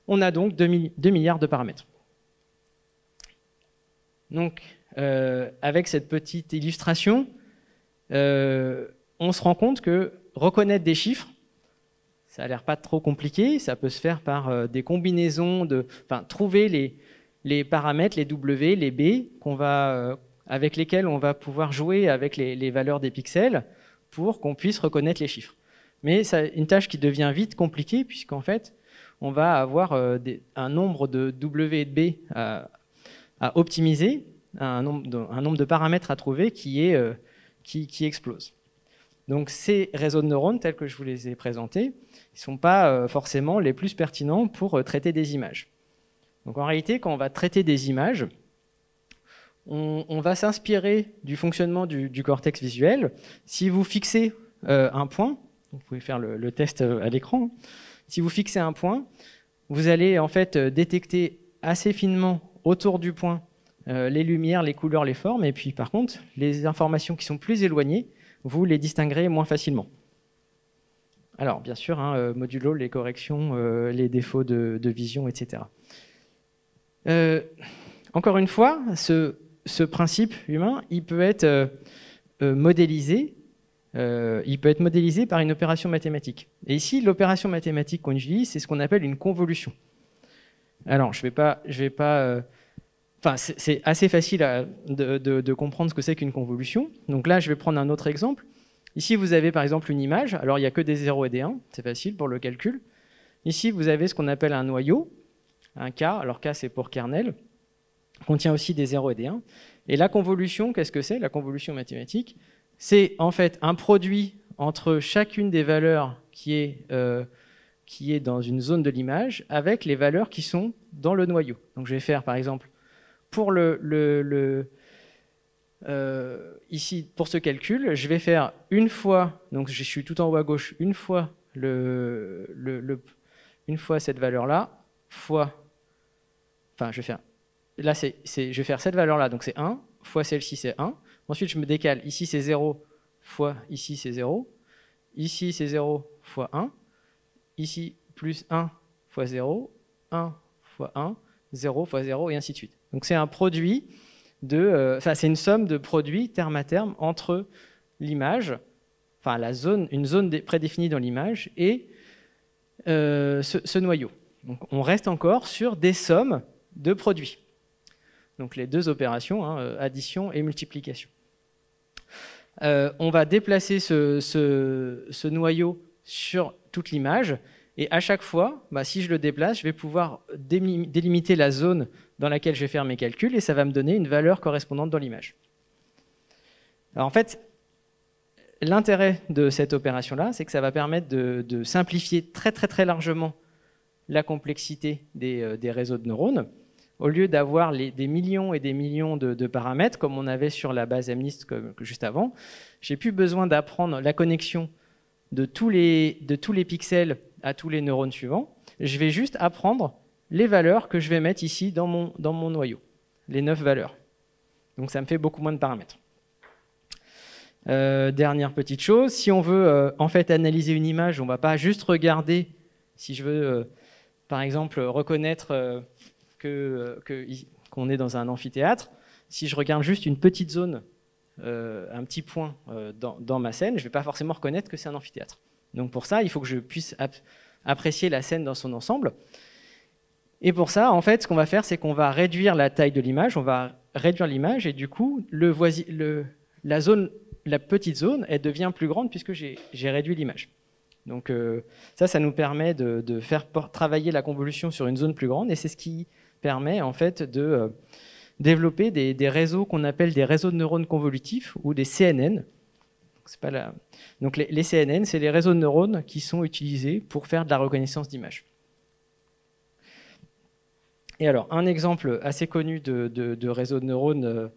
on a donc 2 milliards de paramètres. Donc, avec cette petite illustration, on se rend compte que reconnaître des chiffres, ça a l'air pas trop compliqué, ça peut se faire par des combinaisons, trouver les paramètres, les W, les B, avec lesquels on va pouvoir jouer avec les valeurs des pixels pour qu'on puisse reconnaître les chiffres. Mais c'est une tâche qui devient vite compliquée puisqu'en fait, on va avoir un nombre de W et de B à optimiser, un nombre de paramètres à trouver qui explose. Donc ces réseaux de neurones, tels que je vous les ai présentés, ils ne sont pas forcément les plus pertinents pour traiter des images. Donc en réalité, quand on va traiter des images, on va s'inspirer du fonctionnement du cortex visuel. Si vous fixez un point, vous pouvez faire le test à l'écran, si vous fixez un point, vous allez en fait détecter assez finement autour du point les lumières, les couleurs, les formes, et puis par contre, les informations qui sont plus éloignées, vous les distinguerez moins facilement. Alors, bien sûr, hein, modulo les corrections, les défauts de vision, etc. Encore une fois, ce principe humain, il peut être modélisé. Il peut être modélisé par une opération mathématique. Et ici, l'opération mathématique qu'on utilise, c'est ce qu'on appelle une convolution. Alors, je vais pas c'est assez facile de comprendre ce que c'est qu'une convolution. Donc là, je vais prendre un autre exemple. Ici, vous avez par exemple une image. Alors, il n'y a que des 0 et des 1. C'est facile pour le calcul. Ici, vous avez ce qu'on appelle un noyau, un K. Alors, K, c'est pour kernel. Contient aussi des 0 et des 1. Et la convolution, qu'est-ce que c'est? La convolution mathématique, c'est en fait un produit entre chacune des valeurs qui est dans une zone de l'image avec les valeurs qui sont dans le noyau. Donc, je vais faire par exemple pour ici, pour ce calcul, je vais faire une fois, donc je suis tout en haut à gauche, une fois, une fois cette valeur-là, fois, enfin je vais faire, là je vais faire cette valeur-là, donc c'est 1, fois celle-ci c'est 1, ensuite je me décale, ici c'est 0, fois ici c'est 0, ici c'est 0 fois 1, ici plus 1 fois 0, 1 fois 1, 0 fois 0, et ainsi de suite. Donc c'est un produit c'est une somme de produits terme à terme entre l'image, enfin une zone prédéfinie dans l'image et ce noyau. Donc on reste encore sur des sommes de produits. Donc les deux opérations, hein, addition et multiplication. On va déplacer ce noyau sur toute l'image. Et à chaque fois, si je le déplace, je vais pouvoir délimiter la zone dans laquelle je vais faire mes calculs et ça va me donner une valeur correspondante dans l'image. Alors en fait, l'intérêt de cette opération-là, c'est que ça va permettre de simplifier très très très largement la complexité des réseaux de neurones. Au lieu d'avoir des millions et des millions de paramètres, comme on avait sur la base MNIST juste avant, j'ai plus besoin d'apprendre la connexion de tous les pixels à tous les neurones suivants. Je vais juste apprendre les valeurs que je vais mettre ici dans mon noyau, les 9 valeurs. Donc ça me fait beaucoup moins de paramètres. Dernière petite chose, si on veut en fait analyser une image, on ne va pas juste regarder, si je veux par exemple reconnaître qu'on est dans un amphithéâtre, si je regarde juste une petite zone, un petit point dans ma scène, je ne vais pas forcément reconnaître que c'est un amphithéâtre. Donc pour ça, il faut que je puisse apprécier la scène dans son ensemble. Et pour ça, en fait, ce qu'on va faire, c'est qu'on va réduire la taille de l'image, on va réduire l'image, et du coup, la petite zone, elle devient plus grande puisque j'ai réduit l'image. Donc ça nous permet de faire travailler la convolution sur une zone plus grande, et c'est ce qui permet en fait de développer des réseaux qu'on appelle des réseaux de neurones convolutifs, ou des CNN. Donc les CNN, c'est les réseaux de neurones qui sont utilisés pour faire de la reconnaissance d'images. Et alors, un exemple assez connu de réseau de neurones,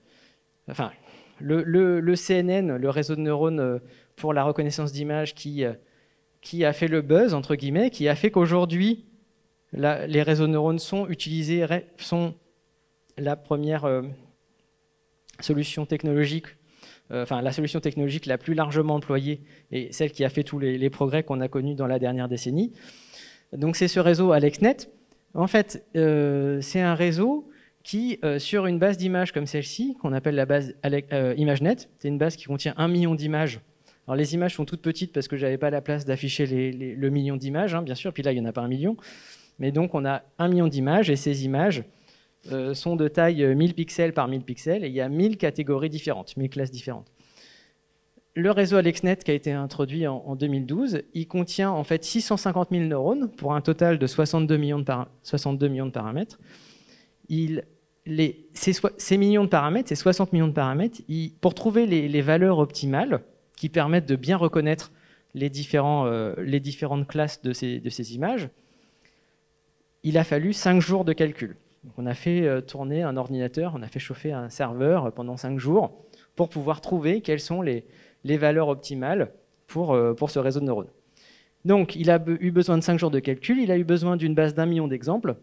le CNN, le réseau de neurones pour la reconnaissance d'images qui a fait le buzz, entre guillemets, qui a fait qu'aujourd'hui, les réseaux de neurones sont utilisés, sont la première solution technologique, la solution technologique la plus largement employée et celle qui a fait tous les progrès qu'on a connus dans la dernière décennie. Donc c'est ce réseau AlexNet. En fait, c'est un réseau qui, sur une base d'images comme celle-ci, qu'on appelle la base ImageNet, c'est une base qui contient 1 million d'images. Alors les images sont toutes petites parce que je n'avais pas la place d'afficher le million d'images, hein, bien sûr, puis là il n'y en a pas 1 million. Mais donc on a 1 million d'images, et ces images sont de taille 1000 pixels par 1000 pixels, et il y a 1000 catégories différentes, 1000 classes différentes. Le réseau AlexNet qui a été introduit en 2012, il contient en fait 650 000 neurones pour un total de 62 millions de paramètres. Ces millions de paramètres, ces 60 millions de paramètres, pour trouver les valeurs optimales qui permettent de bien reconnaître les différentes classes de ces images, il a fallu 5 jours de calcul. Donc on a fait tourner un ordinateur, on a fait chauffer un serveur pendant 5 jours pour pouvoir trouver quelles sont les valeurs optimales pour ce réseau de neurones. Donc il a eu besoin de 5 jours de calcul, il a eu besoin d'une base d'1 million d'exemples,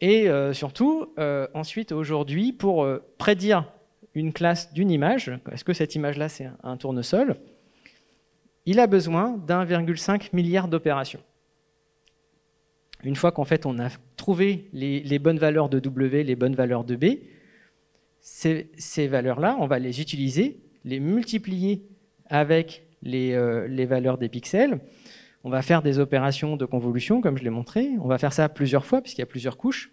et surtout, ensuite, aujourd'hui, pour prédire une classe d'une image, est-ce que cette image-là c'est un tournesol, il a besoin d'1,5 milliard d'opérations. Une fois qu'en fait on a trouvé les bonnes valeurs de W, les bonnes valeurs de B, ces valeurs-là, on va les utiliser, les multiplier avec les valeurs des pixels. On va faire des opérations de convolution, comme je l'ai montré. On va faire ça plusieurs fois, puisqu'il y a plusieurs couches.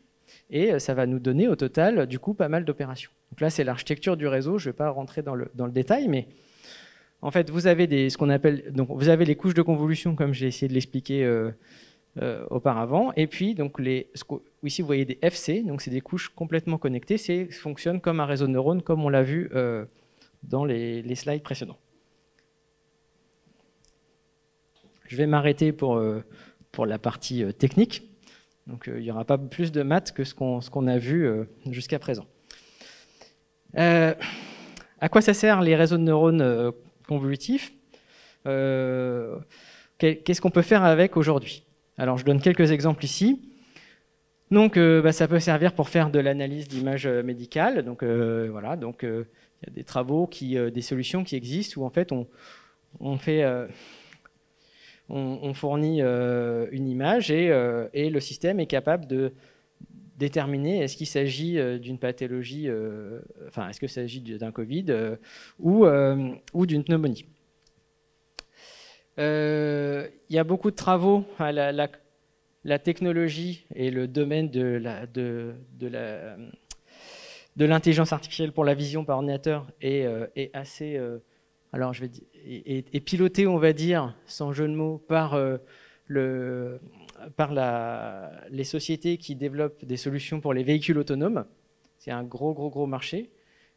Et ça va nous donner au total, du coup, pas mal d'opérations. Donc là, c'est l'architecture du réseau. Je ne vais pas rentrer dans le détail, mais en fait, vous avez vous avez les couches de convolution, comme j'ai essayé de l'expliquer auparavant. Et puis, donc, ici, vous voyez des FC. Donc, c'est des couches complètement connectées. Ça fonctionne comme un réseau de neurones, comme on l'a vu dans les slides précédents. Je vais m'arrêter pour la partie technique. Donc, il n'y aura pas plus de maths que ce qu'on a vu jusqu'à présent. À quoi ça sert les réseaux de neurones convolutifs? Qu'est-ce qu'on peut faire avec aujourd'hui? Alors, je donne quelques exemples ici. Donc, ça peut servir pour faire de l'analyse d'images médicales. Donc, voilà. Donc, il y a des travaux, des solutions qui existent où en fait on fournit une image et le système est capable de déterminer est-ce qu'il s'agit d'une pathologie, est-ce qu'il s'agit d'un Covid ou d'une pneumonie. Il y a beaucoup de travaux, la technologie et le domaine de l'intelligence artificielle pour la vision par ordinateur est assez... alors, je vais dire, est piloté, on va dire, sans jeu de mots, par les sociétés qui développent des solutions pour les véhicules autonomes. C'est un gros marché.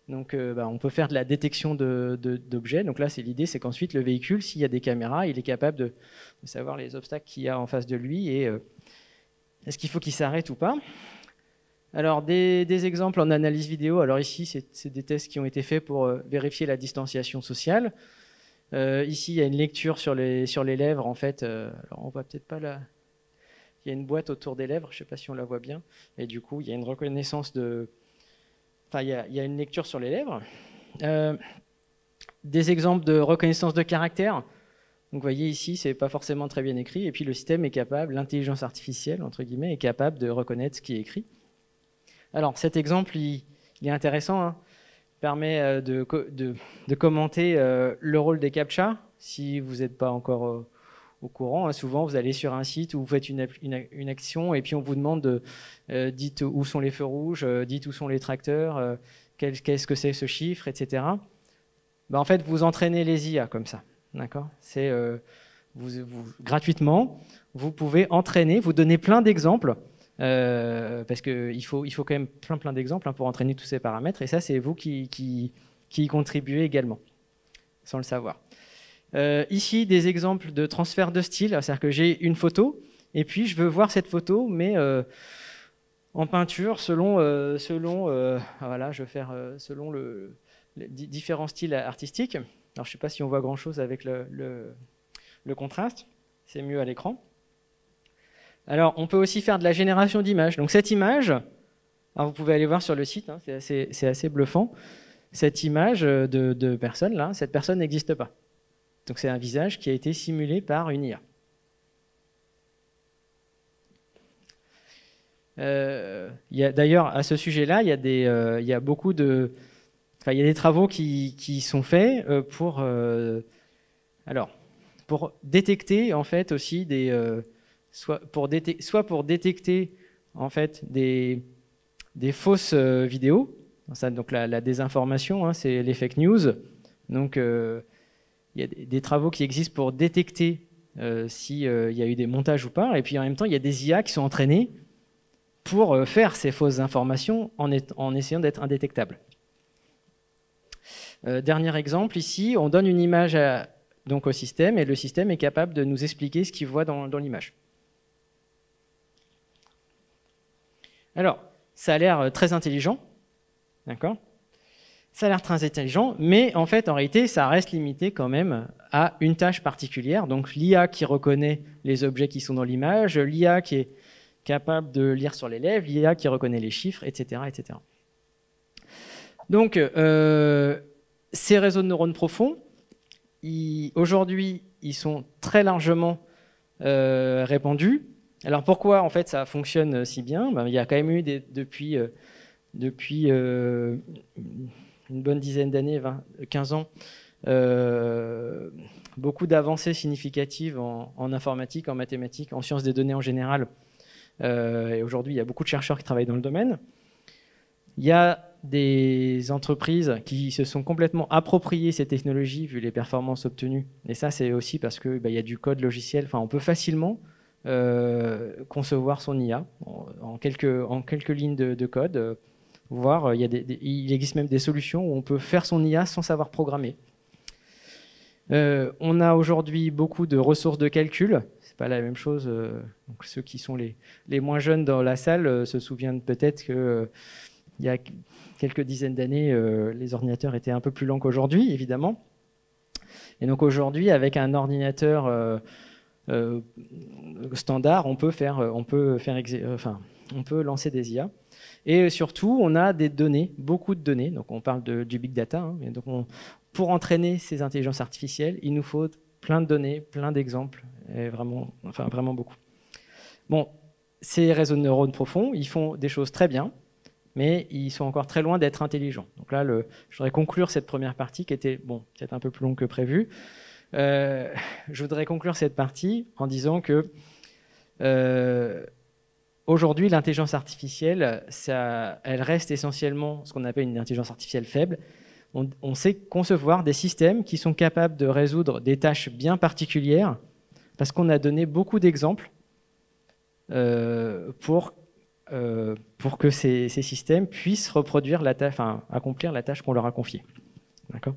Donc, on peut faire de la détection d'objets. Donc là, l'idée, c'est qu'ensuite, le véhicule, s'il y a des caméras, il est capable de savoir les obstacles qu'il y a en face de lui et est-ce qu'il faut qu'il s'arrête ou pas. Alors, des exemples en analyse vidéo. Alors ici, c'est des tests qui ont été faits pour vérifier la distanciation sociale. Ici, il y a une lecture sur les lèvres. En fait, alors on voit peut-être pas là. Il y a une boîte autour des lèvres. Je ne sais pas si on la voit bien. Et du coup, il y a une reconnaissance de... Enfin, il y a une lecture sur les lèvres. Des exemples de reconnaissance de caractère. Donc, vous voyez ici, c'est pas forcément très bien écrit. Et puis, le système est capable, l'intelligence artificielle, entre guillemets, est capable de reconnaître ce qui est écrit. Alors, cet exemple, il est intéressant. Hein. Il permet de commenter le rôle des CAPTCHA, si vous n'êtes pas encore au courant. Hein. Souvent, vous allez sur un site où vous faites une action et puis on vous demande dites où sont les feux rouges, dites où sont les tracteurs, qu'est-ce que c'est ce chiffre, etc. Ben, en fait, vous entraînez les IA comme ça. D'accord ? C'est gratuitement, vous pouvez entraîner, vous donner plein d'exemples. Parce qu'il faut quand même plein d'exemples pour entraîner tous ces paramètres, et ça c'est vous qui y contribuez également, sans le savoir. Ici des exemples de transfert de style, c'est-à-dire que j'ai une photo, et puis je veux voir cette photo, mais en peinture selon voilà, je vais faire selon les différents styles artistiques. Alors je ne sais pas si on voit grand-chose avec le contraste, c'est mieux à l'écran. Alors, on peut aussi faire de la génération d'images. Donc, cette image, alors vous pouvez aller voir sur le site, hein, c'est assez bluffant. Cette image de personne, là, cette personne n'existe pas. Donc, c'est un visage qui a été simulé par une IA. D'ailleurs, à ce sujet-là, il y a des travaux qui sont faits pour détecter, en fait, aussi soit pour détecter en fait des fausses vidéos, donc la désinformation, hein, c'est les fake news. Donc il y a des travaux qui existent pour détecter s'il y a eu des montages ou pas, et puis en même temps il y a des IA qui sont entraînées pour faire ces fausses informations en essayant d'être indétectables. Dernier exemple, ici on donne une image donc au système, et le système est capable de nous expliquer ce qu'il voit dans l'image. Alors, ça a l'air très intelligent, d'accord ? Ça a l'air très intelligent, mais en fait, en réalité, ça reste limité quand même à une tâche particulière. Donc, l'IA qui reconnaît les objets qui sont dans l'image, l'IA qui est capable de lire sur les lèvres, l'IA qui reconnaît les chiffres, etc., etc. Donc, ces réseaux de neurones profonds, aujourd'hui, ils sont très largement répandus. Alors pourquoi en fait ça fonctionne si bien ? Il y a quand même eu depuis une bonne dizaine d'années, 15 ans, beaucoup d'avancées significatives en informatique, en mathématiques, en sciences des données en général. Et aujourd'hui, il y a beaucoup de chercheurs qui travaillent dans le domaine. Il y a des entreprises qui se sont complètement appropriées ces technologies vu les performances obtenues. Et ça, c'est aussi parce qu'il y a du code logiciel. Enfin, on peut facilement concevoir son IA en quelques lignes de code, voire il existe même des solutions où on peut faire son IA sans savoir programmer. On a aujourd'hui beaucoup de ressources de calcul, c'est pas la même chose. Donc ceux qui sont les moins jeunes dans la salle se souviennent peut-être que il y a quelques dizaines d'années, les ordinateurs étaient un peu plus lents qu'aujourd'hui, évidemment. Et donc aujourd'hui, avec un ordinateur standard, on peut lancer des IA. Et surtout, on a des données, beaucoup de données. Donc, on parle du big data. Hein, et donc pour entraîner ces intelligences artificielles, il nous faut plein de données, plein d'exemples, et vraiment beaucoup. Bon, ces réseaux de neurones profonds, ils font des choses très bien, mais ils sont encore très loin d'être intelligents. Donc là, je voudrais conclure cette première partie qui était peut-être un peu plus longue que prévu. Je voudrais conclure cette partie en disant que aujourd'hui, l'intelligence artificielle, elle reste essentiellement ce qu'on appelle une intelligence artificielle faible. On sait concevoir des systèmes qui sont capables de résoudre des tâches bien particulières parce qu'on a donné beaucoup d'exemples pour que ces systèmes puissent reproduire accomplir la tâche qu'on leur a confiée. D'accord ?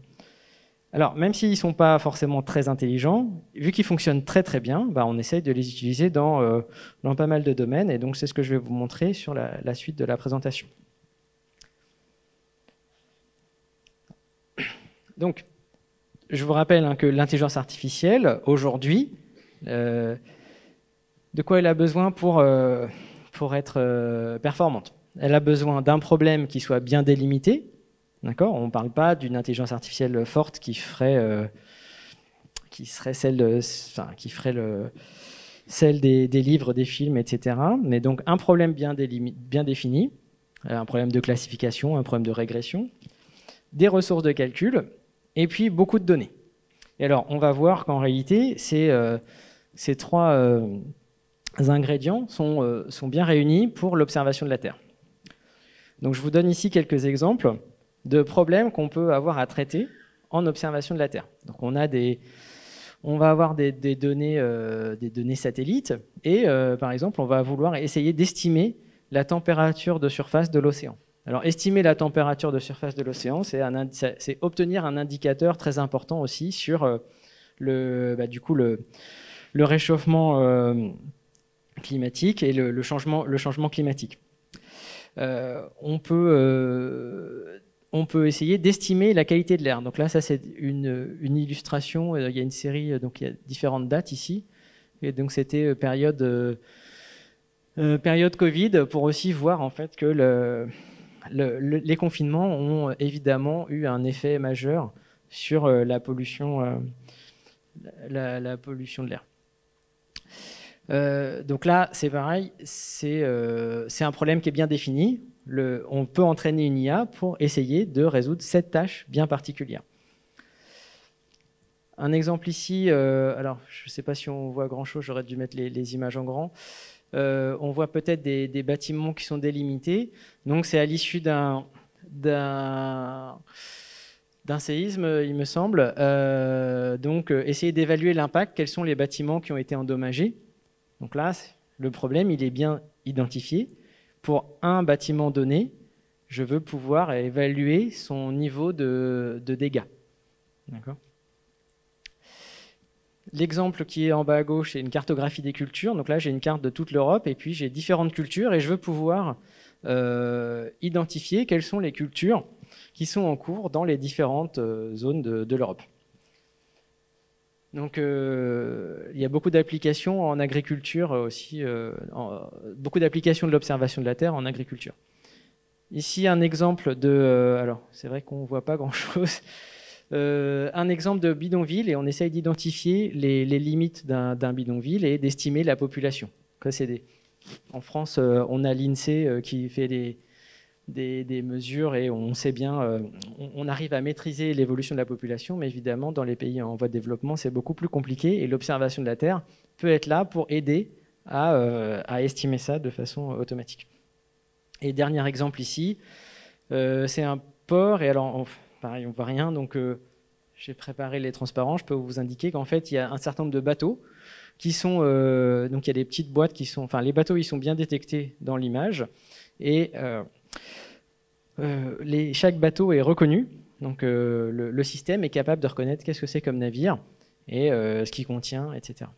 Alors, même s'ils ne sont pas forcément très intelligents, vu qu'ils fonctionnent très très bien, on essaye de les utiliser dans pas mal de domaines, et donc c'est ce que je vais vous montrer sur la suite de la présentation. Donc, je vous rappelle que l'intelligence artificielle, aujourd'hui, de quoi elle a besoin pour être performante ? Elle a besoin d'un problème qui soit bien délimité. D'accord ? On ne parle pas d'une intelligence artificielle forte qui ferait celle des livres, des films, etc. Mais donc un problème bien défini, un problème de classification, un problème de régression, des ressources de calcul, et puis beaucoup de données. Et alors, on va voir qu'en réalité, ces ces trois ingrédients sont bien réunis pour l'observation de la Terre. Donc je vous donne ici quelques exemples de problèmes qu'on peut avoir à traiter en observation de la Terre. Donc on va avoir des données satellites et par exemple on va vouloir essayer d'estimer la température de surface de l'océan. Alors estimer la température de surface de l'océan, c'est obtenir un indicateur très important aussi sur le réchauffement climatique et le changement climatique. On peut essayer d'estimer la qualité de l'air. Donc là, ça c'est une illustration. Il y a une série, donc il y a différentes dates ici. Et donc c'était période Covid pour aussi voir en fait que les confinements ont évidemment eu un effet majeur sur la pollution de l'air. Donc là, c'est pareil, c'est un problème qui est bien défini. On peut entraîner une IA pour essayer de résoudre cette tâche bien particulière. Un exemple ici, alors je ne sais pas si on voit grand-chose, j'aurais dû mettre les images en grand. On voit peut-être des bâtiments qui sont délimités. Donc c'est à l'issue d'un séisme, il me semble. Donc essayer d'évaluer l'impact, quels sont les bâtiments qui ont été endommagés. Donc là, le problème, il est bien identifié. Pour un bâtiment donné, je veux pouvoir évaluer son niveau de dégâts. D'accord ? L'exemple qui est en bas à gauche, c'est une cartographie des cultures. Donc là, j'ai une carte de toute l'Europe et puis j'ai différentes cultures et je veux pouvoir identifier quelles sont les cultures qui sont en cours dans les différentes zones de l'Europe. Donc, il y a beaucoup d'applications en agriculture aussi, beaucoup d'applications de l'observation de la Terre en agriculture. Ici, un exemple alors, c'est vrai qu'on ne voit pas grand-chose. Un exemple de bidonville et on essaye d'identifier les limites d'un bidonville et d'estimer la population. En France, on a l'INSEE qui fait des mesures et on sait bien, on arrive à maîtriser l'évolution de la population, mais évidemment, dans les pays en voie de développement, c'est beaucoup plus compliqué et l'observation de la Terre peut être là pour aider à estimer ça de façon automatique. Et dernier exemple ici, c'est un port, et alors, pareil, on ne voit rien, donc j'ai préparé les transparents, je peux vous indiquer qu'en fait, il y a un certain nombre de bateaux qui sont, donc il y a des petites boîtes qui sont, enfin les bateaux, ils sont bien détectés dans l'image, et chaque bateau est reconnu, donc le système est capable de reconnaître qu'est-ce que c'est comme navire et ce qu'il contient, etc.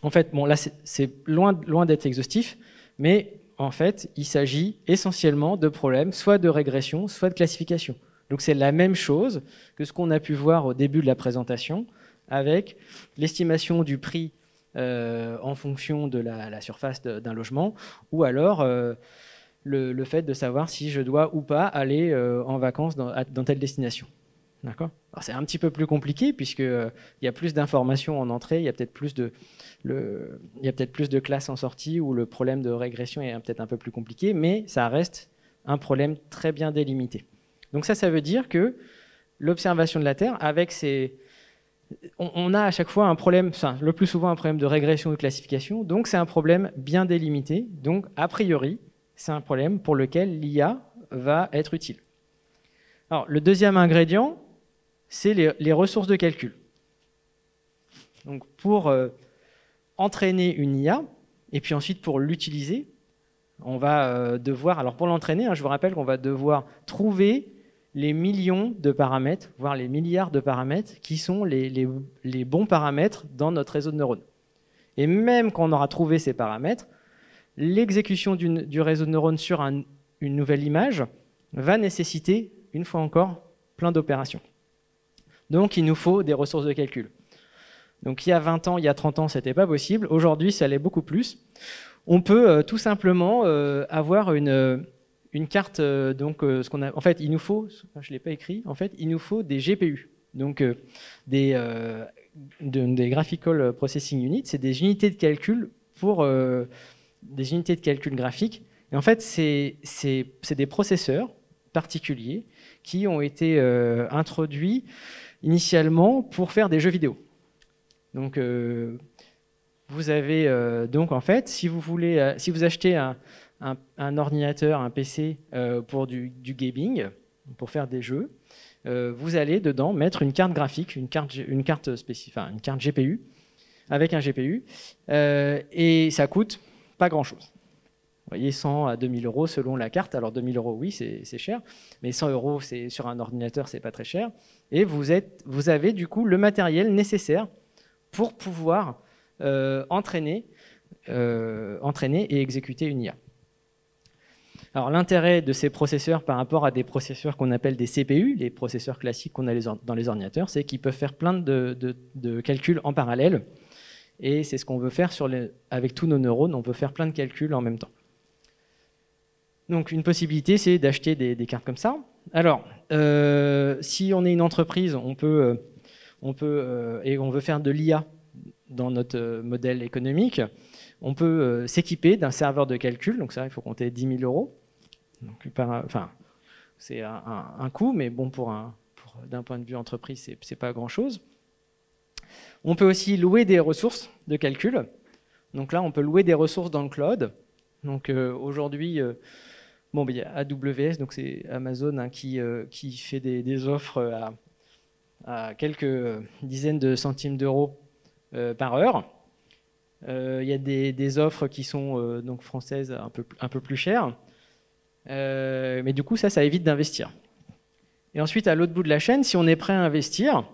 En fait, bon là c'est loin d'être exhaustif, mais en fait il s'agit essentiellement de problèmes soit de régression, soit de classification. Donc c'est la même chose que ce qu'on a pu voir au début de la présentation avec l'estimation du prix en fonction de la surface d'un logement, ou alors le fait de savoir si je dois ou pas aller en vacances dans telle destination. D'accord ? Alors c'est un petit peu plus compliqué puisqu'il y a plus d'informations en entrée, il y a peut-être plus de classes en sortie où le problème de régression est peut-être un peu plus compliqué, mais ça reste un problème très bien délimité. Donc ça veut dire que l'observation de la Terre, avec on a à chaque fois un problème, enfin, le plus souvent un problème de régression ou de classification, donc c'est un problème bien délimité, donc a priori, c'est un problème pour lequel l'IA va être utile. Alors, le deuxième ingrédient, c'est les ressources de calcul. Donc, pour entraîner une IA, et puis ensuite pour l'utiliser, on va devoir, alors pour l'entraîner, je vous rappelle qu'on va devoir trouver les millions de paramètres, voire les milliards de paramètres, qui sont les bons paramètres dans notre réseau de neurones. Et même quand on aura trouvé ces paramètres, l'exécution du réseau de neurones sur une nouvelle image va nécessiter, une fois encore, plein d'opérations. Donc il nous faut des ressources de calcul. Donc il y a 20 ans, il y a 30 ans, ce n'était pas possible. Aujourd'hui, ça l'est beaucoup plus. On peut tout simplement avoir une carte, en fait, il nous faut, je ne l'ai pas écrit, en fait, il nous faut des GPU, donc des Graphical Processing Units, c'est des unités de calcul pour des unités de calcul graphique. Et en fait, c'est des processeurs particuliers qui ont été introduits initialement pour faire des jeux vidéo. Donc, vous avez donc en fait, si vous achetez un ordinateur, un PC pour du gaming, pour faire des jeux, vous allez dedans mettre une carte graphique, une carte GPU, avec un GPU, et ça coûte pas grand-chose. Vous voyez, 100 à 2000 euros selon la carte. Alors 2000 euros, oui, c'est cher, mais 100 euros sur un ordinateur, c'est pas très cher. Et vous avez du coup le matériel nécessaire pour pouvoir entraîner et exécuter une IA. Alors l'intérêt de ces processeurs par rapport à des processeurs qu'on appelle des CPU, les processeurs classiques qu'on a dans les ordinateurs, c'est qu'ils peuvent faire plein de calculs en parallèle. Et c'est ce qu'on veut faire avec tous nos neurones, on peut faire plein de calculs en même temps. Donc une possibilité, c'est d'acheter des cartes comme ça. Alors, si on est une entreprise, et on veut faire de l'IA dans notre modèle économique, on peut s'équiper d'un serveur de calcul. Donc ça, il faut compter 10 000 euros. Donc, c'est un coût, mais bon, d'un point de vue entreprise, c'est pas grand-chose. On peut aussi louer des ressources de calcul. Donc là, on peut louer des ressources dans le cloud. Donc aujourd'hui, il y a AWS, donc c'est Amazon hein, qui fait des offres à quelques dizaines de centimes d'euros par heure. Il y a des offres qui sont donc françaises un peu plus chères. Mais du coup, ça évite d'investir. Et ensuite, à l'autre bout de la chaîne, si on est prêt à investir,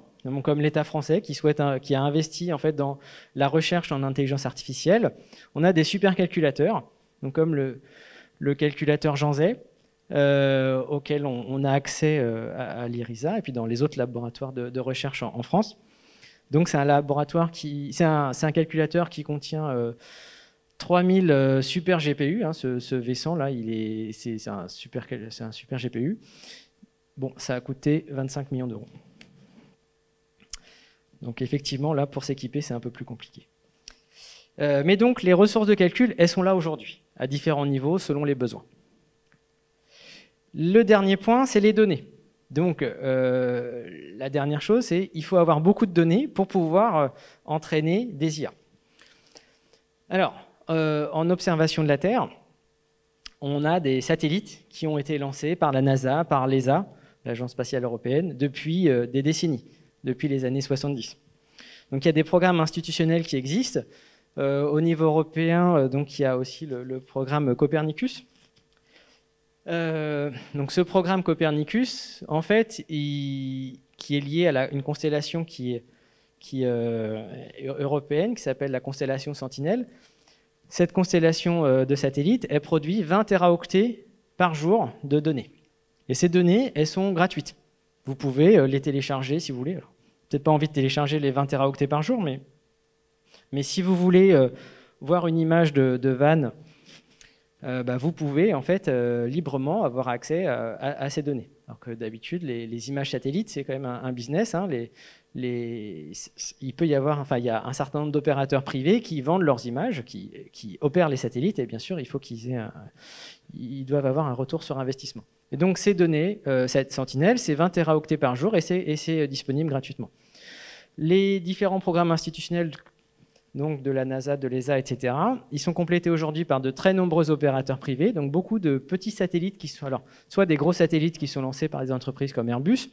comme l'État français qui a investi en fait dans la recherche en intelligence artificielle, on a des supercalculateurs, donc comme le calculateur Jean Zay, auquel on a accès à l'IRISA et puis dans les autres laboratoires de recherche en France. Donc c'est un calculateur qui contient 3000 super GPU. Hein, ce vaisseau là, c'est un super GPU. Bon, ça a coûté 25 millions d'euros. Donc effectivement, là, pour s'équiper, c'est un peu plus compliqué. Mais donc, les ressources de calcul, elles sont là aujourd'hui, à différents niveaux, selon les besoins. Le dernier point, c'est les données. Donc, la dernière chose, c'est qu'il faut avoir beaucoup de données pour pouvoir entraîner des IA. Alors, en observation de la Terre, on a des satellites qui ont été lancés par la NASA, par l'ESA, l'Agence spatiale européenne, depuis des décennies, depuis les années 70. Donc il y a des programmes institutionnels qui existent. Au niveau européen, donc il y a aussi le programme Copernicus. Donc ce programme Copernicus, en fait, qui est lié à une constellation qui est européenne, qui s'appelle la constellation Sentinelle. Cette constellation de satellites, elle produit 20 téraoctets par jour de données. Et ces données, elles sont gratuites. Vous pouvez les télécharger si vous voulez. Peut-être pas envie de télécharger les 20 téraoctets par jour, mais si vous voulez voir une image de vanne, vous pouvez en fait librement avoir accès à ces données. Alors que d'habitude, les images satellites, c'est quand même un business. Hein. Il peut y avoir, il y a un certain nombre d'opérateurs privés qui vendent leurs images, qui opèrent les satellites, et bien sûr, il faut ils doivent avoir un retour sur investissement. Et donc ces données, cette Sentinelle, c'est 20 téraoctets par jour et c'est disponible gratuitement. Les différents programmes institutionnels donc de la NASA, de l'ESA, etc., ils sont complétés aujourd'hui par de très nombreux opérateurs privés, donc beaucoup de petits satellites qui sont, alors, soit des gros satellites qui sont lancés par des entreprises comme Airbus,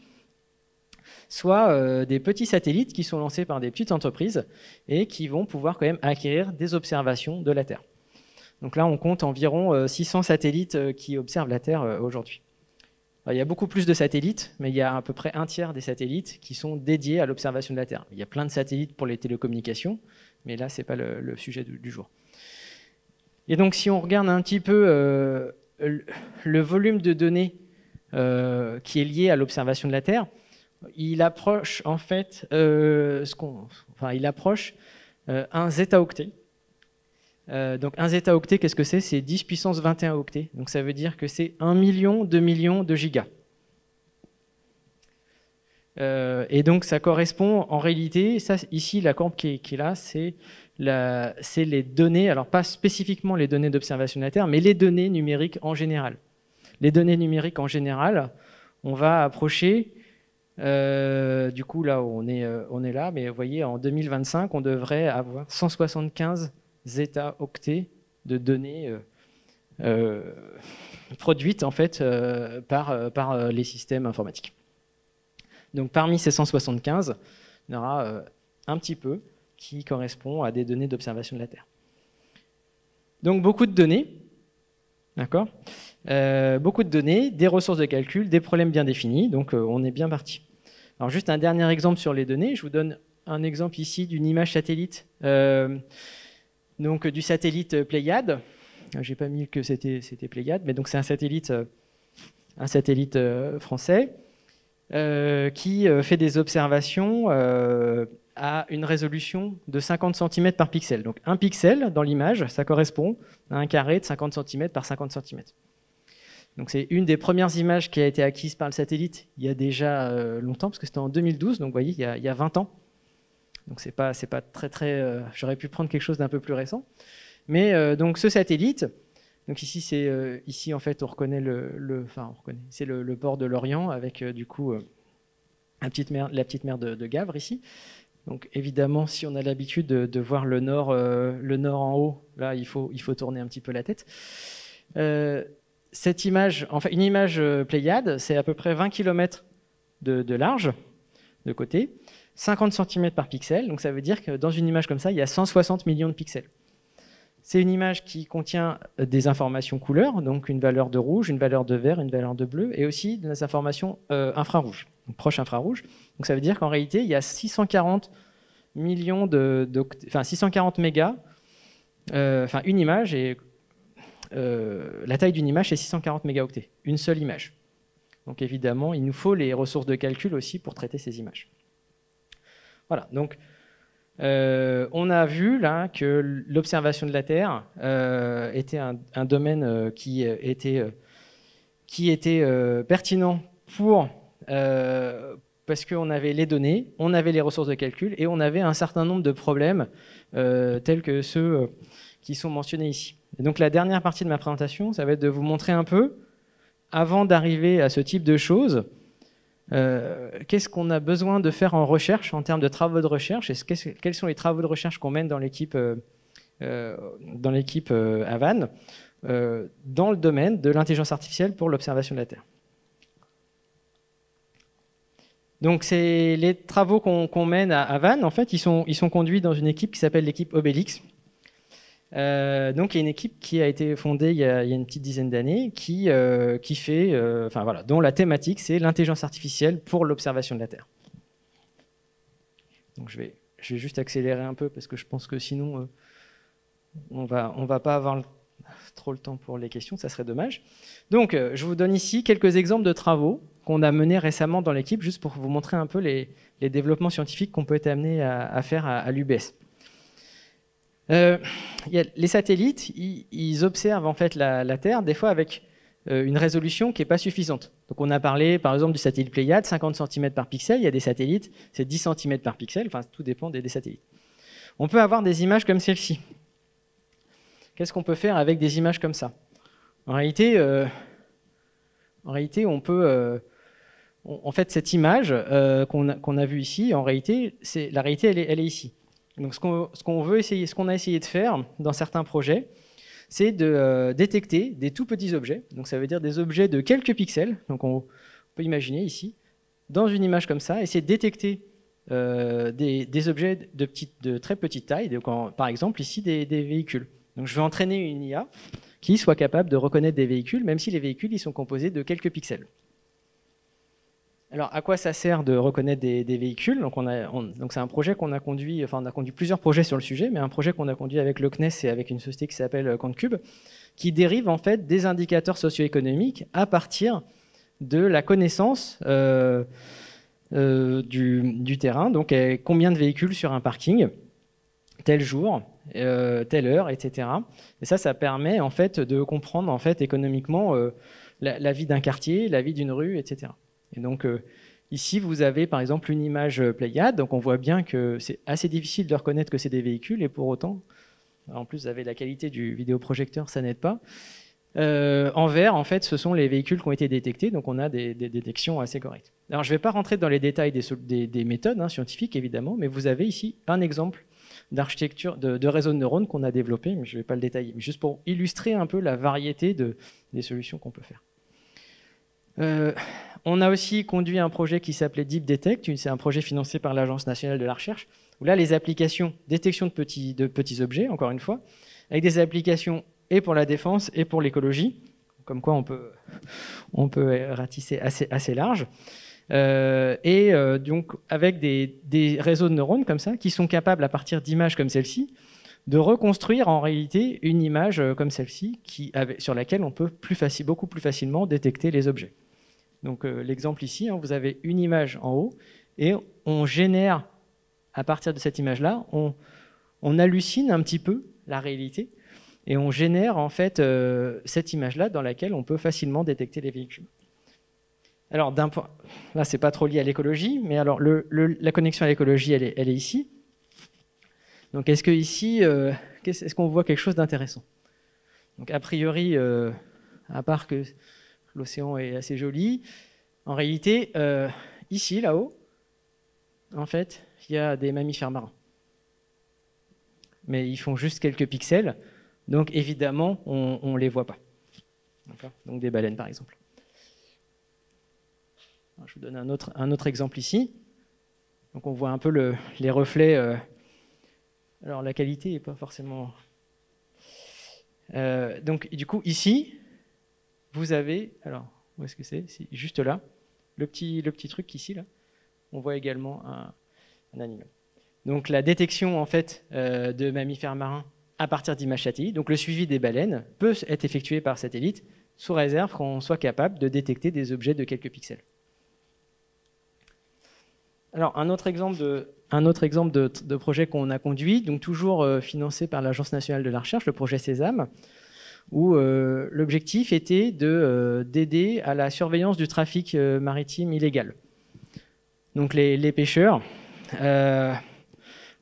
soit des petits satellites qui sont lancés par des petites entreprises et qui vont pouvoir quand même acquérir des observations de la Terre. Donc là, on compte environ 600 satellites qui observent la Terre aujourd'hui. Il y a beaucoup plus de satellites, mais il y a à peu près un tiers des satellites qui sont dédiés à l'observation de la Terre. Il y a plein de satellites pour les télécommunications, mais là, ce n'est pas le sujet du jour. Et donc, si on regarde un petit peu le volume de données qui est lié à l'observation de la Terre, il approche en fait un zétaoctet. Donc un zétaoctet, qu'est-ce que c'est? C'est 10 puissance 21 octets. Donc ça veut dire que c'est 1 million, 2 millions de gigas. Et donc ça correspond en réalité, ici la courbe qui est là, c'est les données, alors pas spécifiquement les données d'observation de la Terre, mais les données numériques en général. Les données numériques en général, on va approcher Du coup, là, on est là, mais vous voyez, en 2025, on devrait avoir 175 zeta-octets de données produites en fait par les systèmes informatiques. Donc, parmi ces 175, il y en aura un petit peu qui correspond à des données d'observation de la Terre. Donc, beaucoup de données, d'accord ? Beaucoup de données, des ressources de calcul, des problèmes bien définis, donc on est bien parti. Alors juste un dernier exemple sur les données, je vous donne un exemple ici d'une image satellite, donc du satellite Pléiade. J'ai pas mis que c'était Pléiade, mais donc c'est un satellite français qui fait des observations à une résolution de 50 cm par pixel. Donc un pixel dans l'image, ça correspond à un carré de 50 cm par 50 cm. Donc c'est une des premières images qui a été acquise par le satellite il y a déjà longtemps, parce que c'était en 2012, donc vous voyez, il y a 20 ans. Donc c'est pas très... j'aurais pu prendre quelque chose d'un peu plus récent. Mais donc ce satellite, donc ici en fait on reconnaît c'est le port de l'Orient avec du coup la petite mer de Gavre ici. Donc évidemment, si on a l'habitude de voir le nord en haut, là il faut tourner un petit peu la tête. Cette image, enfin une image Pléiade, c'est à peu près 20 km de large de côté, 50 cm par pixel, donc ça veut dire que dans une image comme ça, il y a 160 millions de pixels. C'est une image qui contient des informations couleurs, donc une valeur de rouge, une valeur de vert, une valeur de bleu, et aussi des informations infrarouges, donc proche infrarouge. Donc ça veut dire qu'en réalité, il y a 640 millions 640 mégas, une image, et la taille d'une image, c'est 640 mégaoctets, une seule image. Donc évidemment, il nous faut les ressources de calcul aussi pour traiter ces images. Voilà, donc on a vu là que l'observation de la Terre était un domaine qui était pertinent parce qu'on avait les données, on avait les ressources de calcul et on avait un certain nombre de problèmes tels que ceux qui sont mentionnés ici. Et donc la dernière partie de ma présentation, ça va être de vous montrer un peu, avant d'arriver à ce type de choses, qu'est-ce qu'on a besoin de faire en recherche, en termes de travaux de recherche, et quels sont les travaux de recherche qu'on mène dans l'équipe Havane, dans le domaine de l'intelligence artificielle pour l'observation de la Terre. Donc les travaux qu'on mène à Havane, en fait, ils sont conduits dans une équipe qui s'appelle l'équipe Obélix. Donc il y a une équipe qui a été fondée il y a une petite dizaine d'années qui fait, dont la thématique c'est l'intelligence artificielle pour l'observation de la Terre. Donc je vais juste accélérer un peu parce que je pense que sinon on va pas avoir trop le temps pour les questions, ça serait dommage. Donc je vous donne ici quelques exemples de travaux qu'on a menés récemment dans l'équipe, juste pour vous montrer un peu les développements scientifiques qu'on peut être amené à faire à l'UBS. Les satellites, ils observent en fait la Terre des fois avec une résolution qui n'est pas suffisante. Donc on a parlé par exemple du satellite Pléiade, 50 cm par pixel, il y a des satellites, c'est 10 cm par pixel, enfin tout dépend des satellites. On peut avoir des images comme celle-ci. Qu'est-ce qu'on peut faire avec des images comme ça ? En réalité, on peut... en fait, cette image qu'on a vue ici, en réalité, la réalité, elle est ici. Donc, ce qu'on a essayé de faire dans certains projets, c'est de détecter des tout petits objets. Donc, ça veut dire des objets de quelques pixels. Donc, on peut imaginer ici, dans une image comme ça, essayer de détecter des objets de très petite taille. Donc, par exemple, ici, des véhicules. Donc, je vais entraîner une IA qui soit capable de reconnaître des véhicules, même si les véhicules ils sont composés de quelques pixels. Alors, à quoi ça sert de reconnaître des véhicules ? Donc, c'est un projet qu'on a conduit, enfin, on a conduit plusieurs projets sur le sujet, mais un projet qu'on a conduit avec le CNES et avec une société qui s'appelle Quantcube, qui dérive en fait des indicateurs socio-économiques à partir de la connaissance du terrain. Donc, combien de véhicules sur un parking, tel jour, telle heure, etc. Et ça permet en fait de comprendre en fait économiquement la vie d'un quartier, la vie d'une rue, etc. Et donc ici, vous avez par exemple une image Pléiade, donc on voit bien que c'est assez difficile de reconnaître que c'est des véhicules, et pour autant, en plus vous avez la qualité du vidéoprojecteur, ça n'aide pas. En vert, en fait, ce sont les véhicules qui ont été détectés, donc on a des détections assez correctes. Alors, je ne vais pas rentrer dans les détails des méthodes scientifiques, évidemment, mais vous avez ici un exemple d'architecture de réseau de neurones qu'on a développé, mais je ne vais pas le détailler, mais juste pour illustrer un peu la variété des solutions qu'on peut faire. On a aussi conduit un projet qui s'appelait Deep Detect, c'est un projet financé par l'Agence nationale de la recherche, où là, les applications, détection de petits objets, encore une fois, avec des applications et pour la défense et pour l'écologie, comme quoi on peut ratisser assez large, donc avec des réseaux de neurones comme ça, qui sont capables, à partir d'images comme celle-ci, de reconstruire en réalité une image comme celle-ci, sur laquelle on peut beaucoup plus facilement détecter les objets. Donc l'exemple ici, vous avez une image en haut, et on génère, à partir de cette image-là, on hallucine un petit peu la réalité, et on génère en fait cette image-là dans laquelle on peut facilement détecter les véhicules. Alors là, c'est pas trop lié à l'écologie, mais alors la connexion à l'écologie, elle est ici. Donc est-ce que ici, est-ce qu'on voit quelque chose d'intéressant? Donc a priori, à part que l'océan est assez joli, en réalité, ici, là-haut, en fait, il y a des mammifères marins. Mais ils font juste quelques pixels, donc évidemment, on ne les voit pas. Donc des baleines, par exemple. Alors, je vous donne un autre exemple ici. Donc on voit un peu les reflets. Alors la qualité n'est pas forcément... donc du coup, ici, vous avez... Alors, où est-ce que c'est? C'est juste là. Le petit truc ici, là. On voit également un animal. Donc la détection en fait de mammifères marins à partir d'images satellites, donc le suivi des baleines peut être effectué par satellite sous réserve qu'on soit capable de détecter des objets de quelques pixels. Alors un autre exemple de projet qu'on a conduit, donc toujours financé par l'Agence nationale de la recherche, le projet Sésame, où l'objectif était d'aider à la surveillance du trafic maritime illégal. Donc les pêcheurs,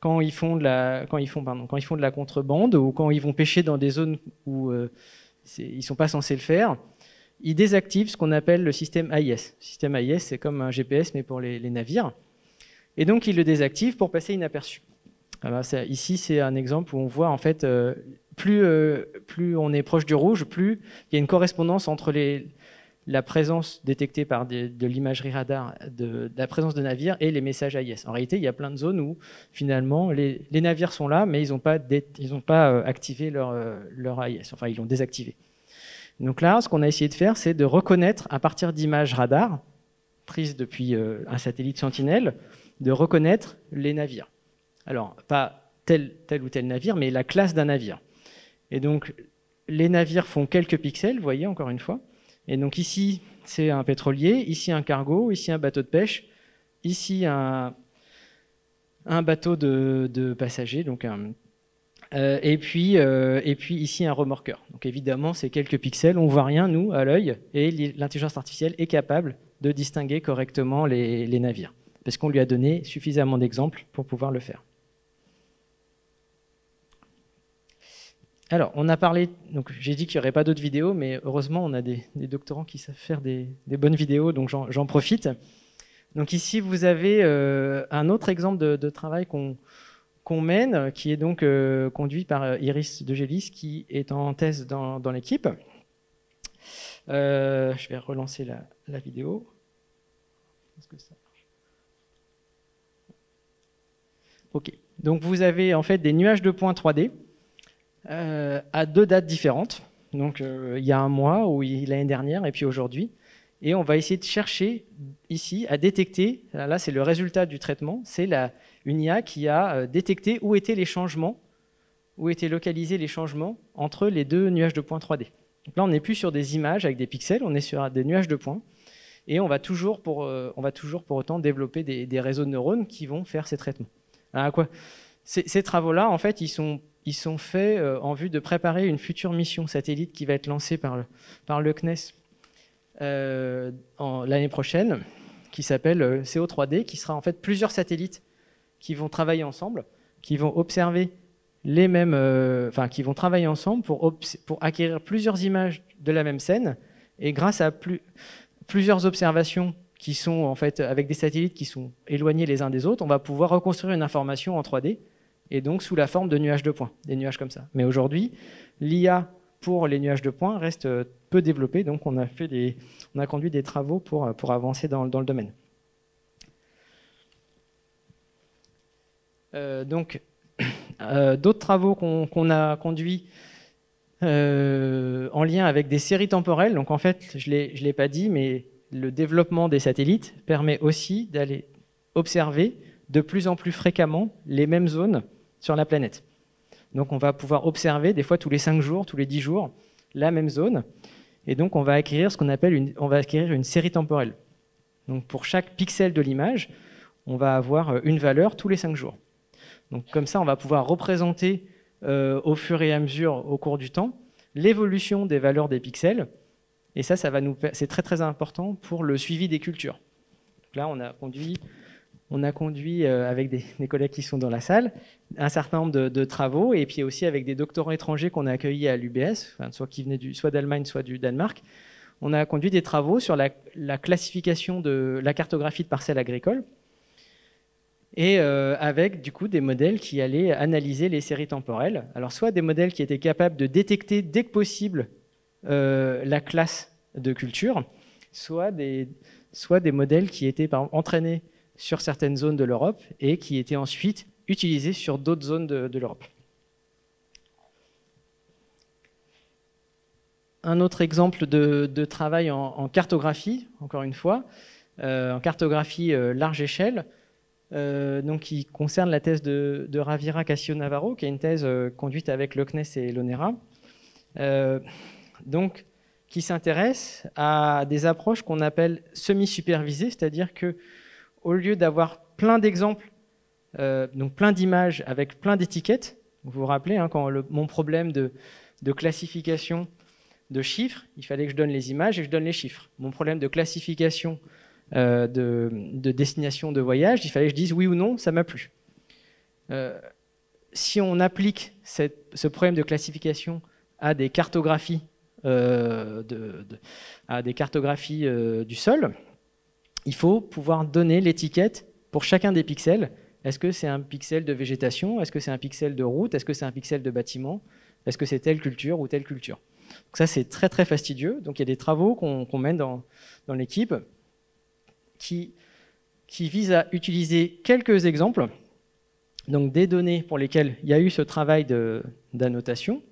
quand ils font de la contrebande ou quand ils vont pêcher dans des zones où ils ne sont pas censés le faire, ils désactivent ce qu'on appelle le système AIS. Le système AIS, c'est comme un GPS, mais pour les navires. Et donc, ils le désactivent pour passer inaperçu. Alors, ici, c'est un exemple où on voit, en fait, plus on est proche du rouge, plus il y a une correspondance entre la présence détectée par de l'imagerie radar de la présence de navires et les messages AIS. En réalité, il y a plein de zones où, finalement, les navires sont là, mais ils n'ont pas activé leur AIS. Enfin, ils l'ont désactivé. Donc là, ce qu'on a essayé de faire, c'est de reconnaître, à partir d'images radar, prises depuis un satellite Sentinelle, de reconnaître les navires. Alors, pas tel ou tel navire, mais la classe d'un navire. Et donc, les navires font quelques pixels, vous voyez, encore une fois. Et donc ici, c'est un pétrolier, ici un cargo, ici un bateau de pêche, ici un bateau de passagers, donc et puis ici un remorqueur. Donc évidemment, c'est quelques pixels, on ne voit rien, nous, à l'œil, et l'intelligence artificielle est capable de distinguer correctement les navires, parce qu'on lui a donné suffisamment d'exemples pour pouvoir le faire. Alors, on a parlé, donc j'ai dit qu'il n'y aurait pas d'autres vidéos, mais heureusement, on a des doctorants qui savent faire des bonnes vidéos, donc j'en profite. Donc ici, vous avez un autre exemple de travail qu'on mène, qui est donc conduit par Iris de Gélis, qui est en thèse dans l'équipe. Je vais relancer la vidéo. Est-ce que ça marche? Ok. Donc vous avez en fait des nuages de points 3D à deux dates différentes. Donc il y a un mois, ou l'année dernière, et puis aujourd'hui. Et on va essayer de chercher ici à détecter, là c'est le résultat du traitement, c'est une IA qui a détecté où étaient les changements, où étaient localisés les changements entre les deux nuages de points 3D. Donc là on n'est plus sur des images avec des pixels, on est sur des nuages de points. Et on va toujours pour autant développer des réseaux de neurones qui vont faire ces traitements. Alors, quoi ces travaux-là, en fait, ils sont faits en vue de préparer une future mission satellite qui va être lancée par le CNES l'année prochaine, qui s'appelle CO3D, qui sera en fait plusieurs satellites qui vont travailler ensemble, qui vont observer les mêmes, qui vont travailler ensemble pour acquérir plusieurs images de la même scène, et grâce à plusieurs observations qui sont en fait avec des satellites qui sont éloignés les uns des autres, on va pouvoir reconstruire une information en 3D, et donc sous la forme de nuages de points, des nuages comme ça. Mais aujourd'hui, l'IA pour les nuages de points reste peu développée, donc on a conduit des travaux pour avancer dans le domaine. D'autres travaux qu'on a conduits en lien avec des séries temporelles. Donc en fait, je ne l'ai pas dit, mais le développement des satellites permet aussi d'aller observer de plus en plus fréquemment les mêmes zones sur la planète. Donc on va pouvoir observer des fois tous les 5 jours, tous les 10 jours, la même zone. Et donc on va acquérir ce qu'on appelle une série temporelle. Donc pour chaque pixel de l'image, on va avoir une valeur tous les 5 jours. Donc comme ça, on va pouvoir représenter au fur et à mesure, au cours du temps, l'évolution des valeurs des pixels. Et ça c'est très très important pour le suivi des cultures. Donc là, on a conduit avec des collègues qui sont dans la salle un certain nombre de travaux, et puis aussi avec des doctorants étrangers qu'on a accueillis à l'UBS, qui venaient soit d'Allemagne, soit du Danemark. On a conduit des travaux sur la classification de la cartographie de parcelles agricoles, et avec du coup des modèles qui allaient analyser les séries temporelles. Alors soit des modèles qui étaient capables de détecter dès que possible la classe de culture, soit des modèles qui étaient par exemple entraînés sur certaines zones de l'Europe et qui étaient ensuite utilisés sur d'autres zones de l'Europe. Un autre exemple de travail en cartographie, encore une fois, en cartographie large échelle, donc qui concerne la thèse de Ravira Castillo-Navarro, qui est une thèse conduite avec le CNES et l'ONERA, donc qui s'intéresse à des approches qu'on appelle semi-supervisées, c'est-à-dire que au lieu d'avoir plein d'exemples, donc plein d'images avec plein d'étiquettes, vous vous rappelez, quand mon problème de classification de chiffres, il fallait que je donne les images et que je donne les chiffres. Mon problème de classification de destination de voyage, il fallait que je dise oui ou non, ça m'a plu. Si on applique ce problème de classification à des cartographies, du sol, il faut pouvoir donner l'étiquette pour chacun des pixels. Est-ce que c'est un pixel de végétation? Est-ce que c'est un pixel de route? Est-ce que c'est un pixel de bâtiment? Est-ce que c'est telle culture ou telle culture? Donc ça, c'est très très fastidieux. Donc il y a des travaux qu'on mène dans l'équipe qui visent à utiliser quelques exemples, donc des données pour lesquelles il y a eu ce travail d'annotation,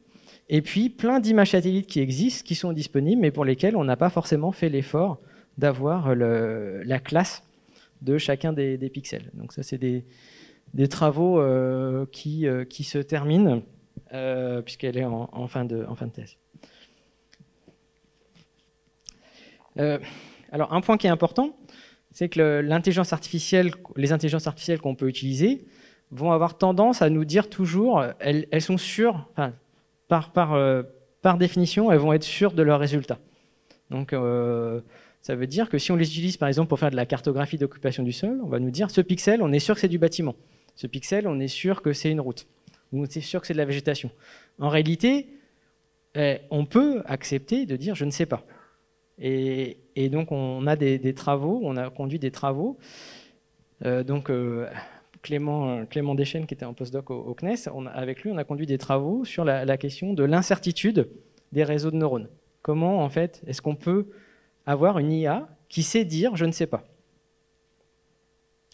et puis plein d'images satellites qui existent, qui sont disponibles, mais pour lesquelles on n'a pas forcément fait l'effort d'avoir la classe de chacun des pixels. Donc ça, c'est des travaux qui se terminent, puisqu'elle est en fin de thèse. Alors, un point qui est important, c'est que les intelligences artificielles qu'on peut utiliser vont avoir tendance à nous dire toujours, elles sont sûres, enfin, par définition, elles vont être sûres de leurs résultats. Donc, ça veut dire que si on les utilise, par exemple, pour faire de la cartographie d'occupation du sol, on va nous dire, ce pixel, on est sûr que c'est du bâtiment. Ce pixel, on est sûr que c'est une route. Ou on est sûr que c'est de la végétation. En réalité, on peut accepter de dire, je ne sais pas. Et donc, on a des travaux, on a conduit des travaux. Clément Deschênes, qui était en postdoc au CNES, avec lui, on a conduit des travaux sur la question de l'incertitude des réseaux de neurones. Comment, en fait, est-ce qu'on peut avoir une IA qui sait dire « je ne sais pas ».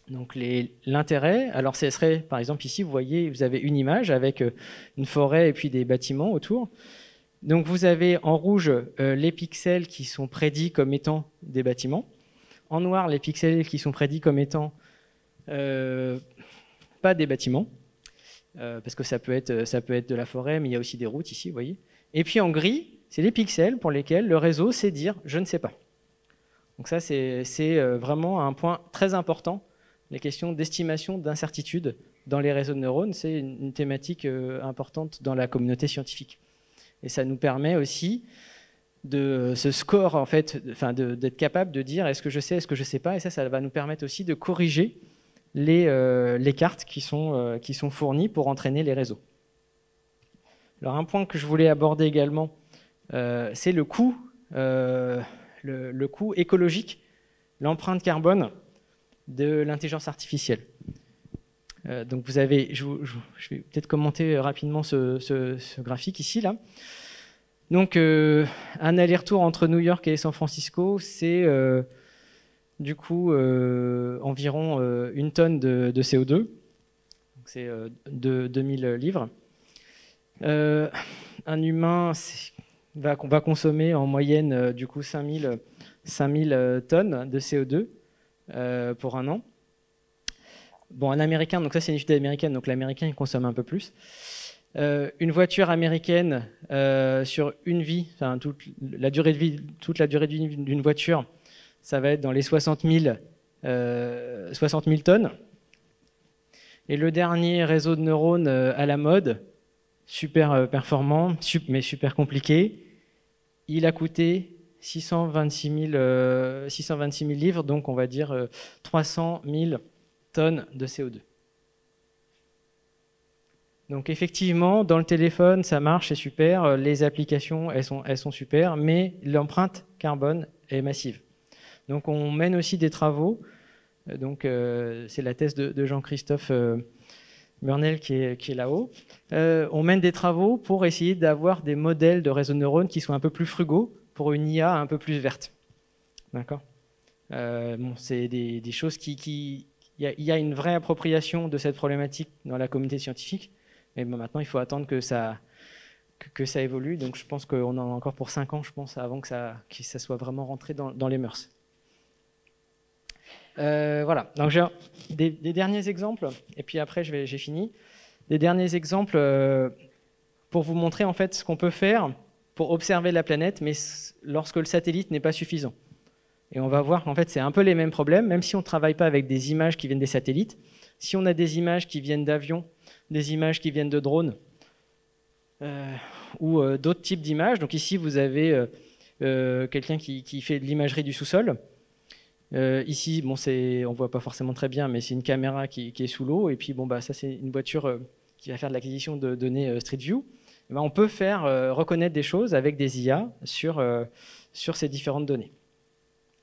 Donc l'intérêt, alors ce serait, par exemple ici, vous voyez, vous avez une image avec une forêt et puis des bâtiments autour. Donc vous avez en rouge les pixels qui sont prédits comme étant des bâtiments. En noir, les pixels qui sont prédits comme étant pas des bâtiments, parce que ça peut être de la forêt, mais il y a aussi des routes ici, vous voyez. Et puis en gris, c'est les pixels pour lesquels le réseau sait dire « je ne sais pas ». Donc ça, c'est vraiment un point très important. Les questions d'estimation d'incertitude dans les réseaux de neurones, c'est une thématique importante dans la communauté scientifique. Et ça nous permet aussi de ce score, en fait, d'être capable de dire est-ce que je sais, est-ce que je ne sais pas. Et ça va nous permettre aussi de corriger les cartes qui sont fournies pour entraîner les réseaux. Alors un point que je voulais aborder également, c'est le coût écologique, l'empreinte carbone de l'intelligence artificielle. Donc vous avez, je vais peut-être commenter rapidement ce graphique ici, là. Donc un aller-retour entre New York et San Francisco, c'est du coup environ 1 tonne de CO2. C'est 2000 livres. Un humain va consommer en moyenne du coup 5000 tonnes de CO2 pour un an. Bon, un Américain, donc ça c'est une étude américaine, donc l'Américain il consomme un peu plus. Une voiture américaine sur une vie, enfin toute la durée de vie d'une voiture, ça va être dans les 60 000 tonnes. Et le dernier réseau de neurones à la mode, super performant, mais super compliqué, il a coûté 626 000 livres, donc on va dire 300 000 tonnes de CO2. Donc effectivement, dans le téléphone, ça marche, c'est super, les applications, elles sont super, mais l'empreinte carbone est massive. Donc on mène aussi des travaux, donc c'est la thèse de Jean-Christophe Burnel qui est là-haut. On mène des travaux pour essayer d'avoir des modèles de réseaux de neurones qui soient un peu plus frugaux pour une IA un peu plus verte. D'accord. Bon, c'est des choses il y a une vraie appropriation de cette problématique dans la communauté scientifique, mais bon, maintenant il faut attendre que ça évolue. Donc je pense qu'on en a encore pour 5 ans, je pense, avant que ça soit vraiment rentré dans les mœurs. Voilà, donc j'ai des derniers exemples, et puis après j'ai fini. Des derniers exemples pour vous montrer en fait ce qu'on peut faire pour observer la planète, mais lorsque le satellite n'est pas suffisant. Et on va voir qu'en fait c'est un peu les mêmes problèmes, même si on ne travaille pas avec des images qui viennent des satellites. Si on a des images qui viennent d'avions, des images qui viennent de drones, ou d'autres types d'images. Donc ici vous avez quelqu'un qui fait de l'imagerie du sous-sol. Ici, bon, on voit pas forcément très bien, mais c'est une caméra qui est sous l'eau. Et puis, bon, bah, ça, c'est une voiture qui va faire de l'acquisition de données Street View. Et ben, on peut faire reconnaître des choses avec des IA sur ces différentes données.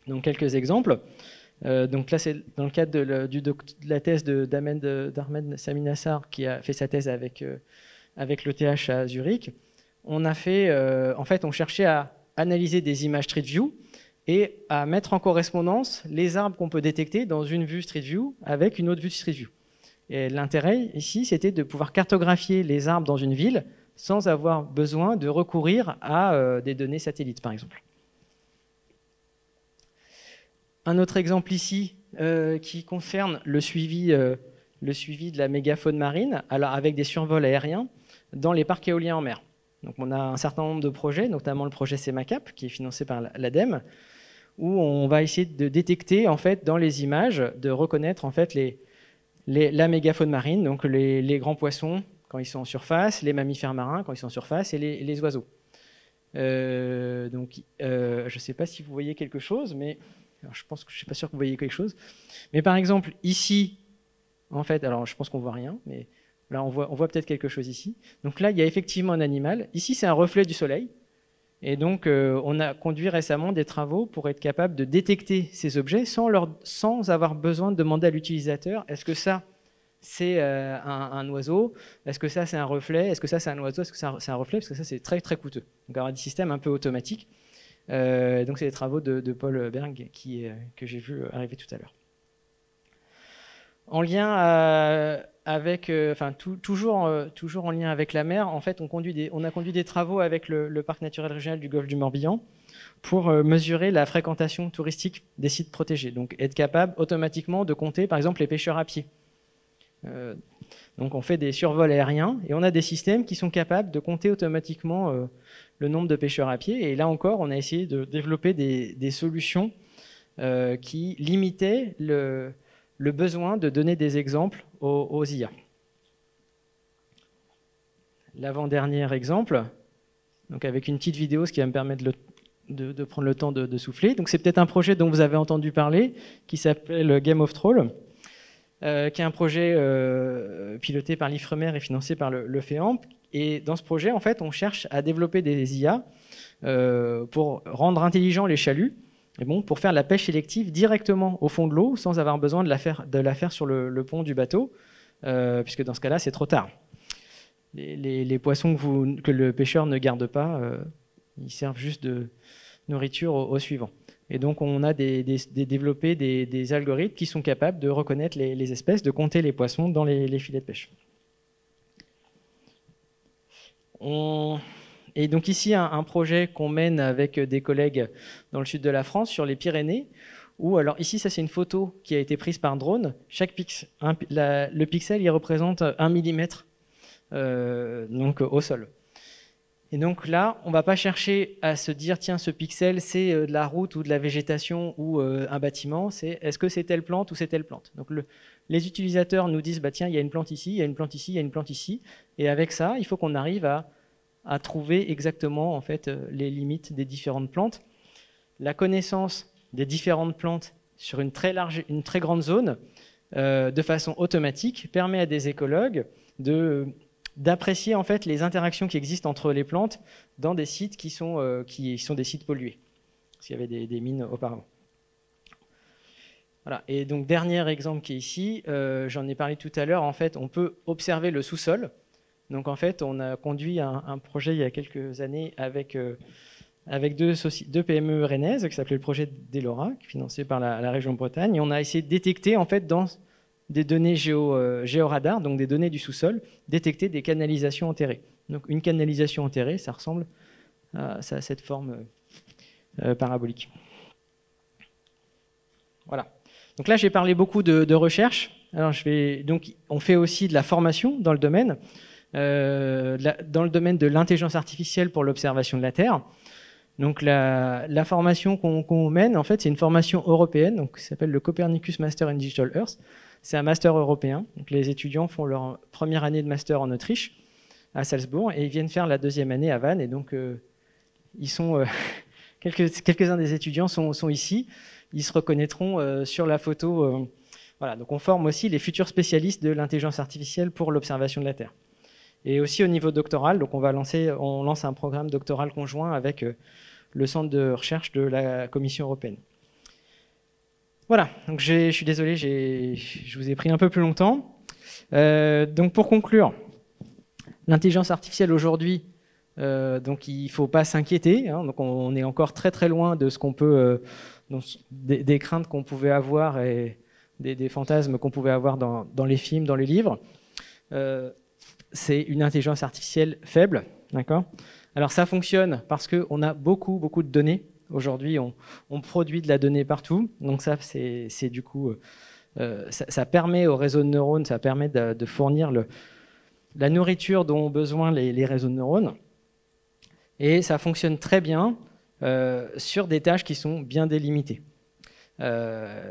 Donc, quelques exemples. Donc là, c'est dans le cadre de la thèse d'Ahmed Saminassar, qui a fait sa thèse avec l'ETH à Zurich. On a fait, en fait, on cherchait à analyser des images Street View et à mettre en correspondance les arbres qu'on peut détecter dans une vue Street View avec une autre vue Street View. Et l'intérêt ici, c'était de pouvoir cartographier les arbres dans une ville sans avoir besoin de recourir à des données satellites, par exemple. Un autre exemple ici qui concerne le suivi de la mégafaune marine, alors avec des survols aériens dans les parcs éoliens en mer. Donc on a un certain nombre de projets, notamment le projet CEMACAP, qui est financé par l'ADEME, où on va essayer de détecter en fait dans les images, de reconnaître en fait la mégafaune marine, donc les grands poissons quand ils sont en surface, les mammifères marins quand ils sont en surface et les oiseaux. Je ne sais pas si vous voyez quelque chose, mais alors je suis pas sûr que vous voyez quelque chose. Mais par exemple ici, en fait, alors je pense qu'on voit rien, mais là on voit peut-être quelque chose ici. Donc là il y a effectivement un animal. Ici c'est un reflet du soleil. Et donc, on a conduit récemment des travaux pour être capable de détecter ces objets sans avoir besoin de demander à l'utilisateur est-ce que ça, c'est un oiseau, est-ce que ça, c'est un reflet, est-ce que ça, c'est un oiseau, est-ce que c'est un reflet, parce que ça, c'est très, très coûteux. Donc, avoir des systèmes un peu automatiques. Donc, c'est des travaux de Paul Berg que j'ai vu arriver tout à l'heure. En lien avec, toujours en lien avec la mer, en fait, on a conduit des travaux avec le parc naturel régional du Golfe du Morbihan pour mesurer la fréquentation touristique des sites protégés. Donc, être capable automatiquement de compter, par exemple, les pêcheurs à pied. Donc, on fait des survols aériens et on a des systèmes qui sont capables de compter automatiquement le nombre de pêcheurs à pied. Et là encore, on a essayé de développer des solutions qui limitaient le besoin de donner des exemples aux IA. L'avant-dernier exemple, donc avec une petite vidéo, ce qui va me permettre de prendre le temps de souffler. Donc c'est peut-être un projet dont vous avez entendu parler, qui s'appelle Game of Thrones. qui est un projet piloté par l'Ifremer et financé par le FEAMP. Et dans ce projet, en fait, on cherche à développer des IA pour rendre intelligents les chaluts, et bon, pour faire la pêche sélective directement au fond de l'eau, sans avoir besoin de la faire sur le pont du bateau, puisque dans ce cas-là, c'est trop tard. Les poissons que le pêcheur ne garde pas, ils servent juste de nourriture au suivant. Et donc, on a développé des algorithmes qui sont capables de reconnaître les espèces, de compter les poissons dans les filets de pêche. Et donc ici, un projet qu'on mène avec des collègues dans le sud de la France, sur les Pyrénées, où, alors ici, ça c'est une photo qui a été prise par drone. Le pixel, il représente 1 millimètre donc au sol. Et donc là, on ne va pas chercher à se dire, tiens, ce pixel, c'est de la route ou de la végétation ou un bâtiment. C'est est-ce que c'est telle plante ou c'est telle plante. Donc les utilisateurs nous disent, bah, tiens, il y a une plante ici, il y a une plante ici, il y a une plante ici. Et avec ça, il faut qu'on arrive à trouver exactement en fait, les limites des différentes plantes. La connaissance des différentes plantes sur une très grande zone, de façon automatique, permet à des écologues d'apprécier en fait les interactions qui existent entre les plantes dans des sites qui sont des sites pollués, parce qu'il y avait des mines auparavant. Voilà. Et donc dernier exemple qui est ici, j'en ai parlé tout à l'heure, en fait on peut observer le sous-sol. Donc en fait on a conduit un projet il y a quelques années avec deux PME rennaises qui s'appelait le projet d'Elora, financé par la région Bretagne, et on a essayé de détecter en fait dans des données géoradar, donc des données du sous-sol, détecter des canalisations enterrées. Donc une canalisation enterrée, ça ressemble à cette forme parabolique. Voilà. Donc là, j'ai parlé beaucoup de recherche. Alors, donc, on fait aussi de la formation dans le domaine, de l'intelligence artificielle pour l'observation de la Terre. Donc la formation qu'on mène, en fait, c'est une formation européenne, donc qui s'appelle le Copernicus Master in Digital Earth. C'est un master européen. Donc les étudiants font leur première année de master en Autriche, à Salzbourg, et ils viennent faire la deuxième année à Vannes. Et donc ils sont quelques-uns des étudiants sont ici. Ils se reconnaîtront sur la photo. Voilà. Donc on forme aussi les futurs spécialistes de l'intelligence artificielle pour l'observation de la Terre. Et aussi au niveau doctoral, donc on lance un programme doctoral conjoint avec le centre de recherche de la Commission européenne. Voilà, donc je suis désolé, je vous ai pris un peu plus longtemps. Donc pour conclure, l'intelligence artificielle aujourd'hui, donc il ne faut pas s'inquiéter, hein, donc on est encore très très loin de ce qu'on peut, des craintes qu'on pouvait avoir et des fantasmes qu'on pouvait avoir dans les films, dans les livres. C'est une intelligence artificielle faible, d'accord ? Alors ça fonctionne parce qu'on a beaucoup de données. Aujourd'hui, on produit de la donnée partout. Donc ça, c'est du coup, ça permet aux réseaux de neurones, ça permet de fournir la nourriture dont ont besoin les réseaux de neurones. Et ça fonctionne très bien sur des tâches qui sont bien délimitées.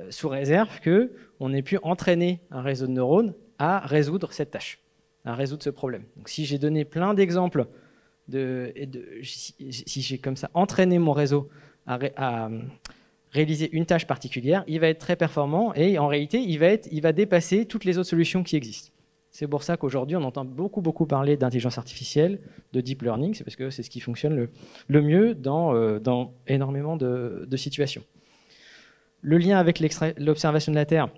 Sous réserve qu'on ait pu entraîner un réseau de neurones à résoudre cette tâche, à résoudre ce problème. Donc si j'ai donné plein d'exemples, si j'ai comme ça entraîné mon réseau à réaliser une tâche particulière, il va être très performant et en réalité, il va dépasser toutes les autres solutions qui existent. C'est pour ça qu'aujourd'hui, on entend beaucoup parler d'intelligence artificielle, de deep learning, c'est parce que c'est ce qui fonctionne le mieux dans énormément de situations. Le lien avec l'observation de la Terre,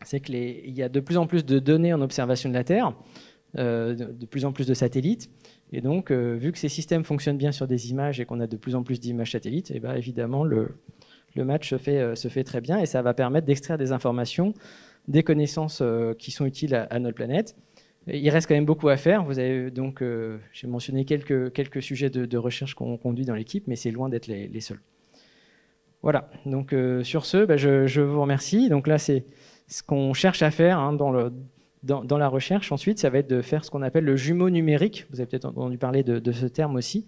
c'est qu'il y a de plus en plus de données en observation de la Terre, de plus en plus de satellites. Et donc, vu que ces systèmes fonctionnent bien sur des images et qu'on a de plus en plus d'images satellites, et bien évidemment, le match se fait très bien et ça va permettre d'extraire des informations, des connaissances qui sont utiles à notre planète. Et il reste quand même beaucoup à faire. Vous avez donc, j'ai mentionné quelques sujets de recherche qu'on conduit dans l'équipe, mais c'est loin d'être les seuls. Voilà. Donc, sur ce, je vous remercie. Donc là, c'est ce qu'on cherche à faire hein, dans la recherche. Ensuite, ça va être de faire ce qu'on appelle le jumeau numérique. Vous avez peut-être entendu parler de ce terme aussi.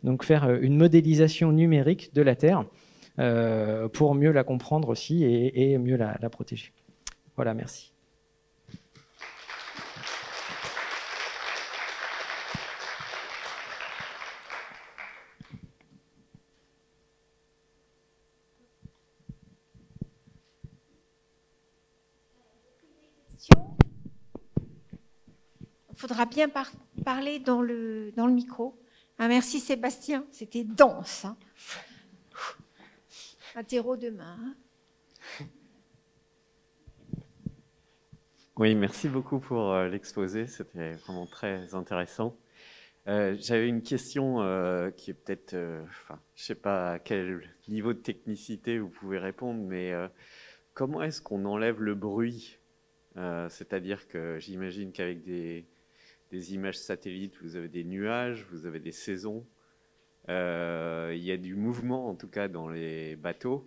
Donc, faire une modélisation numérique de la Terre pour mieux la comprendre aussi et mieux la protéger. Voilà, merci. questions? Il faudra bien parler dans le micro. Ah, merci Sébastien, c'était dense. Hein. Interro demain. Hein. Oui, merci beaucoup pour l'exposé, c'était vraiment très intéressant. J'avais une question qui est peut-être, je ne sais pas à quel niveau de technicité vous pouvez répondre, mais comment est-ce qu'on enlève le bruit? C'est-à-dire que j'imagine qu'avec des images satellites, vous avez des nuages, vous avez des saisons, il y a du mouvement en tout cas dans les bateaux,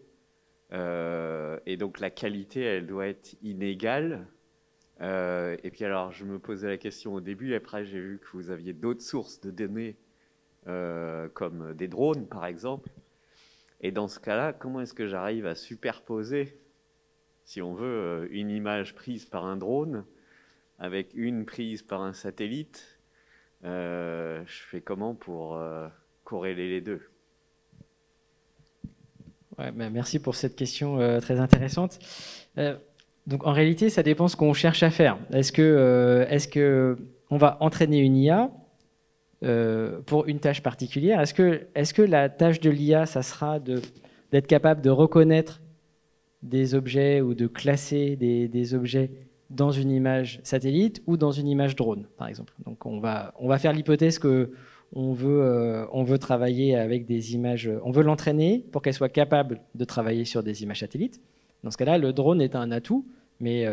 et donc la qualité, elle doit être inégale. Et puis alors, je me posais la question au début, et après j'ai vu que vous aviez d'autres sources de données, comme des drones par exemple. Et dans ce cas-là, comment est-ce que j'arrive à superposer, si on veut, une image prise par un drone avec une prise par un satellite? Je fais comment pour corréler les deux? Ouais, bah merci pour cette question très intéressante. Donc en réalité, ça dépend ce qu'on cherche à faire. Est-ce que on va entraîner une IA pour une tâche particulière? Est-ce que la tâche de l'IA, ça sera d'être capable de reconnaître des objets ou de classer des objets dans une image satellite ou dans une image drone, par exemple? Donc on va faire l'hypothèse que on veut travailler avec des images, on veut l'entraîner pour qu'elle soit capable de travailler sur des images satellites. Dans ce cas-là, le drone est un atout, mais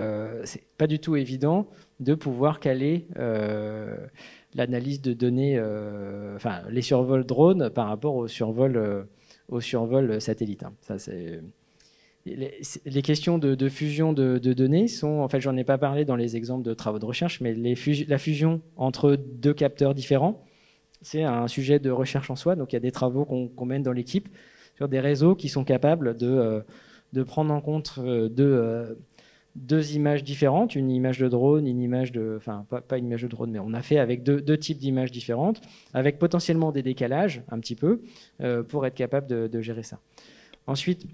c'est pas du tout évident de pouvoir caler l'analyse de données, enfin les survols drones par rapport au survol satellite. Hein. Ça, c'est les questions de fusion de données sont, en fait, j'en ai pas parlé dans les exemples de travaux de recherche, mais la fusion entre deux capteurs différents, c'est un sujet de recherche en soi. Donc il y a des travaux qu'on mène dans l'équipe sur des réseaux qui sont capables de prendre en compte deux images différentes, une image de drone, une image de, enfin pas une image de drone, mais on a fait avec deux types d'images différentes, avec potentiellement des décalages un petit peu, pour être capable de gérer ça. Ensuite,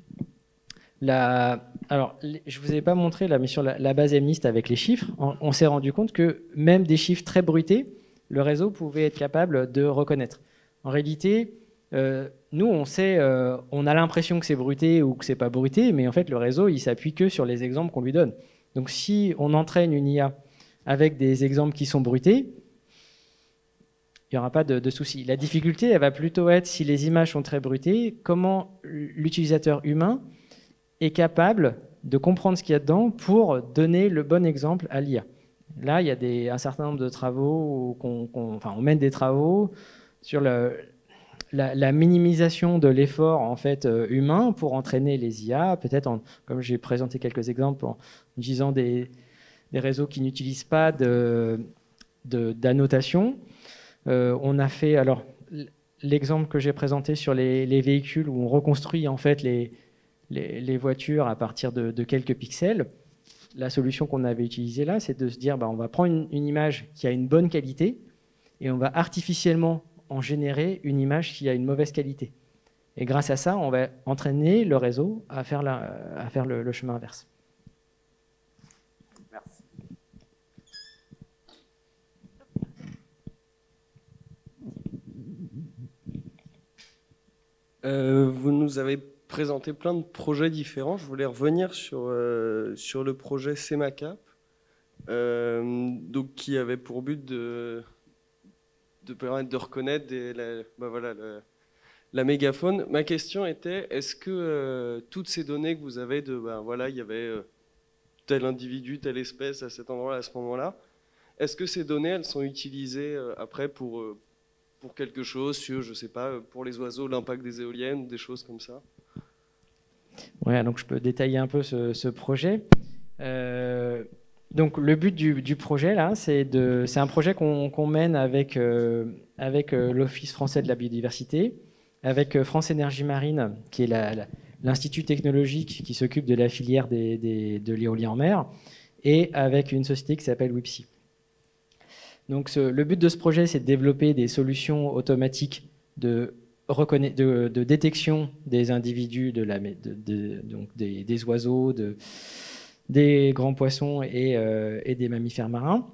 alors, je ne vous ai pas montré là, mais sur la base MNIST avec les chiffres, on s'est rendu compte que même des chiffres très bruités, le réseau pouvait être capable de reconnaître. En réalité, nous, on a l'impression que c'est bruité ou que c'est pas bruité, mais en fait, le réseau, il s'appuie que sur les exemples qu'on lui donne. Donc, si on entraîne une IA avec des exemples qui sont bruités, il n'y aura pas de souci. La difficulté, elle va plutôt être, si les images sont très bruitées, comment l'utilisateur humain est capable de comprendre ce qu'il y a dedans pour donner le bon exemple à l'IA. Là, il y a un certain nombre de travaux, on mène des travaux sur la minimisation de l'effort en fait, humain pour entraîner les IA, peut-être, comme j'ai présenté quelques exemples, en utilisant des réseaux qui n'utilisent pas d'annotation. On a fait, alors, l'exemple que j'ai présenté sur les véhicules où on reconstruit en fait les voitures à partir de quelques pixels. La solution qu'on avait utilisée là, c'est de se dire, on va prendre une image qui a une bonne qualité et on va artificiellement en générer une image qui a une mauvaise qualité. Et grâce à ça, on va entraîner le réseau à faire le chemin inverse. Merci. Vous nous avez présenté plein de projets différents. Je voulais revenir sur le projet CEMACAP, donc qui avait pour but de permettre de reconnaître la mégafaune. Ma question était, est-ce que toutes ces données que vous avez il y avait tel individu, telle espèce à cet endroit-là, à ce moment-là, est-ce que ces données, elles sont utilisées après pour quelque chose, sur, je sais pas, pour les oiseaux, l'impact des éoliennes, des choses comme ça? Ouais, donc je peux détailler un peu ce projet. Donc le but du projet là, c'est un projet qu'on mène avec l'Office français de la biodiversité, avec France Énergie Marine, qui est l'institut technologique qui s'occupe de la filière de l'éolien en mer, et avec une société qui s'appelle Wipsy. Donc le but de ce projet, c'est de développer des solutions automatiques de détection des individus, donc des oiseaux, des grands poissons et des mammifères marins.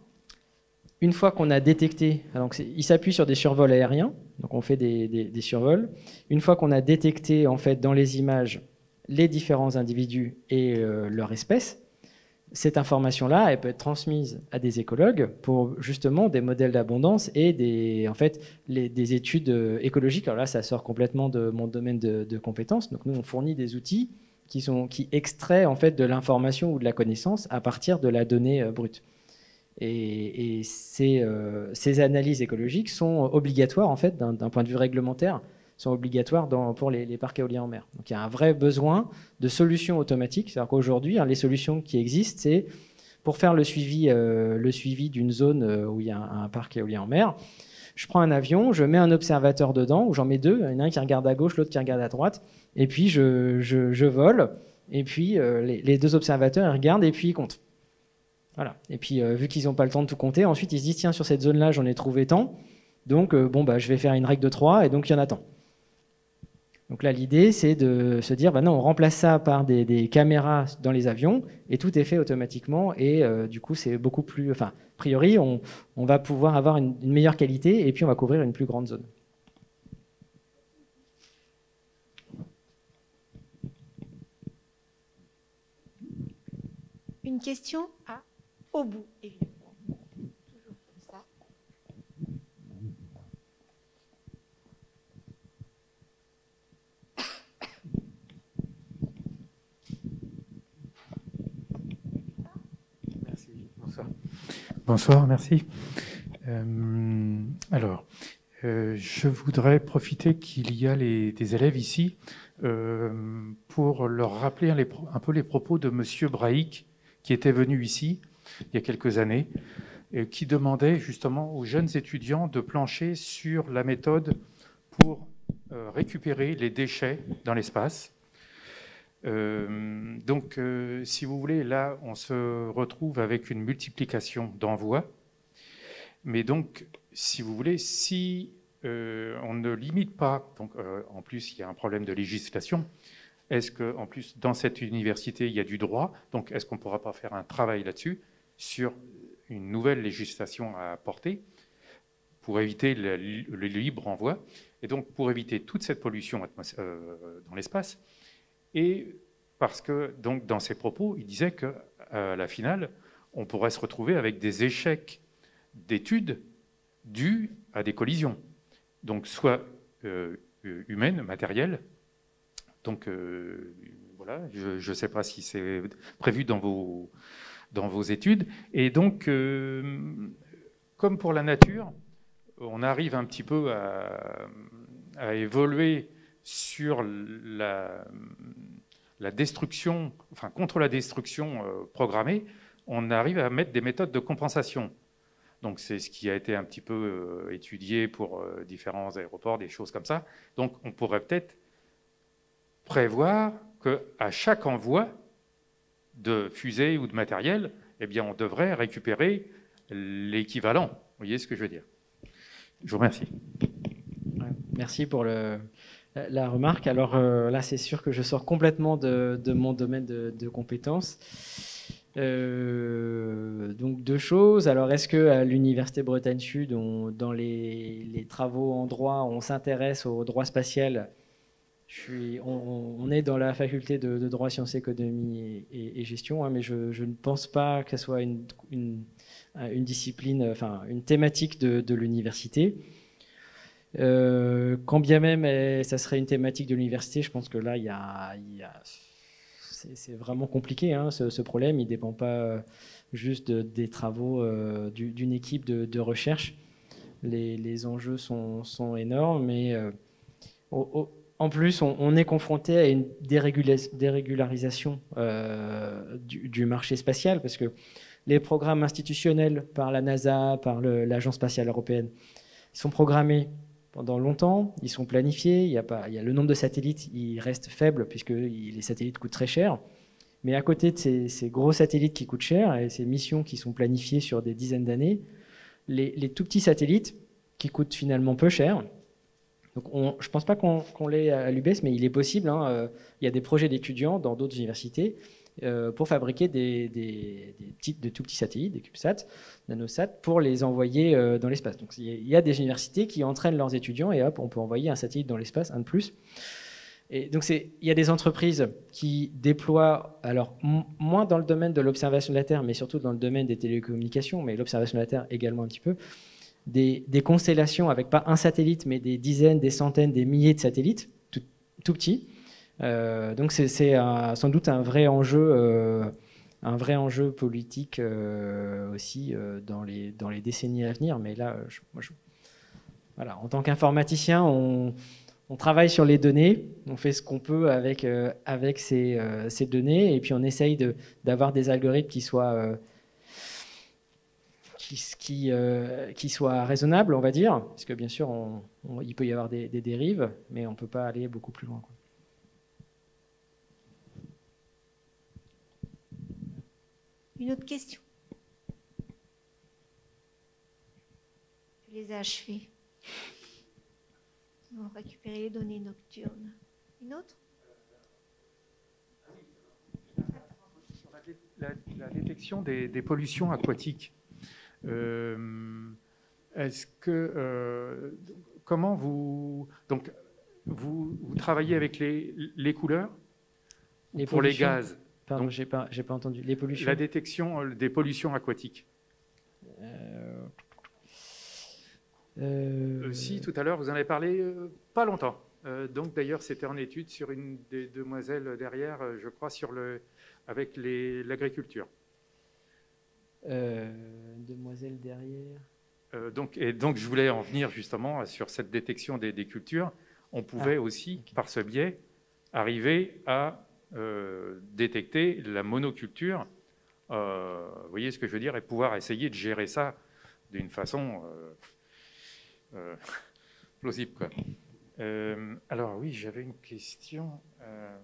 Une fois qu'on a détecté, donc il s'appuie sur des survols aériens, donc on fait des survols. Une fois qu'on a détecté en fait dans les images les différents individus et leur espèce, cette information-là, elle peut être transmise à des écologues pour justement des modèles d'abondance et des études écologiques. Alors là, ça sort complètement de mon domaine de compétences. Donc nous, on fournit des outils qui extraient en fait de l'information ou de la connaissance à partir de la donnée brute. Et ces analyses écologiques sont obligatoires en fait d'un point de vue réglementaire, sont obligatoires pour les parcs éoliens en mer. Donc il y a un vrai besoin de solutions automatiques. C'est-à-dire qu'aujourd'hui, les solutions qui existent, c'est pour faire le suivi d'une zone où il y a un parc éolien en mer. Je prends un avion, je mets un observateur dedans, ou j'en mets deux, il y en a un qui regarde à gauche, l'autre qui regarde à droite, et puis je vole, et puis les deux observateurs ils regardent et puis ils comptent. Voilà. Et puis vu qu'ils n'ont pas le temps de tout compter, ensuite ils se disent tiens, sur cette zone-là j'en ai trouvé tant, donc je vais faire une règle de 3 et donc il y en a tant. Donc là l'idée c'est de se dire non, on remplace ça par des caméras dans les avions et tout est fait automatiquement et du coup c'est beaucoup plus, a priori on va pouvoir avoir une meilleure qualité et puis on va couvrir une plus grande zone. Une question au bout, évidemment. Toujours comme ça. Merci. Bonsoir. Bonsoir, merci. Je voudrais profiter qu'il y a des élèves ici pour leur rappeler un peu les propos de Monsieur Braic, qui était venu ici il y a quelques années, et qui demandait justement aux jeunes étudiants de plancher sur la méthode pour récupérer les déchets dans l'espace. Si vous voulez, là, on se retrouve avec une multiplication d'envois. Mais donc, si vous voulez, si on ne limite pas, donc en plus, il y a un problème de législation. Est-ce qu'en plus, dans cette université, il y a du droit? Donc, est-ce qu'on ne pourra pas faire un travail là-dessus, sur une nouvelle législation à apporter pour éviter le libre envoi et donc pour éviter toute cette pollution dans l'espace? Et parce que, donc, dans ses propos, il disait qu'à la finale, on pourrait se retrouver avec des échecs d'études dus à des collisions, donc soit humaines, matérielles. Donc voilà, je ne sais pas si c'est prévu dans vos études. Et donc, comme pour la nature, on arrive un petit peu à évoluer sur la destruction, enfin contre la destruction programmée, on arrive à mettre des méthodes de compensation. Donc c'est ce qui a été un petit peu étudié pour différents aéroports, des choses comme ça. Donc on pourrait peut-être prévoir qu'à chaque envoi de fusée ou de matériel, eh bien, on devrait récupérer l'équivalent. Vous voyez ce que je veux dire? Je vous remercie. Merci pour la remarque. Alors là, c'est sûr que je sors complètement de mon domaine de compétences. Donc deux choses. Alors est-ce qu'à l'Université Bretagne Sud, dans les travaux en droit, on s'intéresse au droit spatial? On est dans la faculté de droit, sciences, économie et gestion, mais je ne pense pas que ce soit une discipline, enfin une thématique de l'université. Quand bien même ça serait une thématique de l'université, je pense que là, c'est vraiment compliqué, ce problème. Il ne dépend pas juste des travaux d'une équipe de recherche. Les enjeux sont énormes, mais en plus, on est confronté à une dérégularisation du marché spatial, parce que les programmes institutionnels par la NASA, par l'Agence spatiale européenne, ils sont programmés pendant longtemps, ils sont planifiés, il y a le nombre de satellites, il reste faible, puisque les satellites coûtent très cher. Mais à côté de ces gros satellites qui coûtent cher, et ces missions qui sont planifiées sur des dizaines d'années, les tout petits satellites qui coûtent finalement peu cher. Donc je ne pense pas qu'on l'ait à l'UBS, mais il est possible. Il y a des projets d'étudiants dans d'autres universités pour fabriquer de tout petits satellites, des CubeSats, nanosats, pour les envoyer dans l'espace. Donc il y a des universités qui entraînent leurs étudiants et hop, on peut envoyer un satellite dans l'espace, un de plus. Et donc il y a des entreprises qui déploient, alors moins dans le domaine de l'observation de la Terre, mais surtout dans le domaine des télécommunications, mais l'observation de la Terre également un petit peu, des constellations avec pas un satellite, mais des dizaines, des centaines, des milliers de satellites, tout petits. Donc c'est sans doute un vrai enjeu politique aussi dans les décennies à venir. Mais là, voilà, en tant qu'informaticien, on travaille sur les données, on fait ce qu'on peut avec ces données, et puis on essaye d'avoir des algorithmes qui soient raisonnables, on va dire, parce que bien sûr, il peut y avoir des dérives, mais on ne peut pas aller beaucoup plus loin, quoi. Une autre question? Je les ai achevés. On va récupérer les données nocturnes. Une autre? La détection des pollutions aquatiques. Est-ce que comment vous travaillez avec les couleurs pour les gaz? Pardon, j'ai pas entendu. Les pollutions. La détection des pollutions aquatiques. Si, tout à l'heure, vous en avez parlé pas longtemps. Donc, d'ailleurs, c'était en étude sur une des demoiselles derrière, je crois, avec l'agriculture. Demoiselle derrière. Donc, je voulais en venir justement sur cette détection des cultures. On pouvait aussi, par ce biais, arriver à détecter la monoculture, vous voyez ce que je veux dire, et pouvoir essayer de gérer ça d'une façon plausible, quoi. Alors oui, j'avais une question. En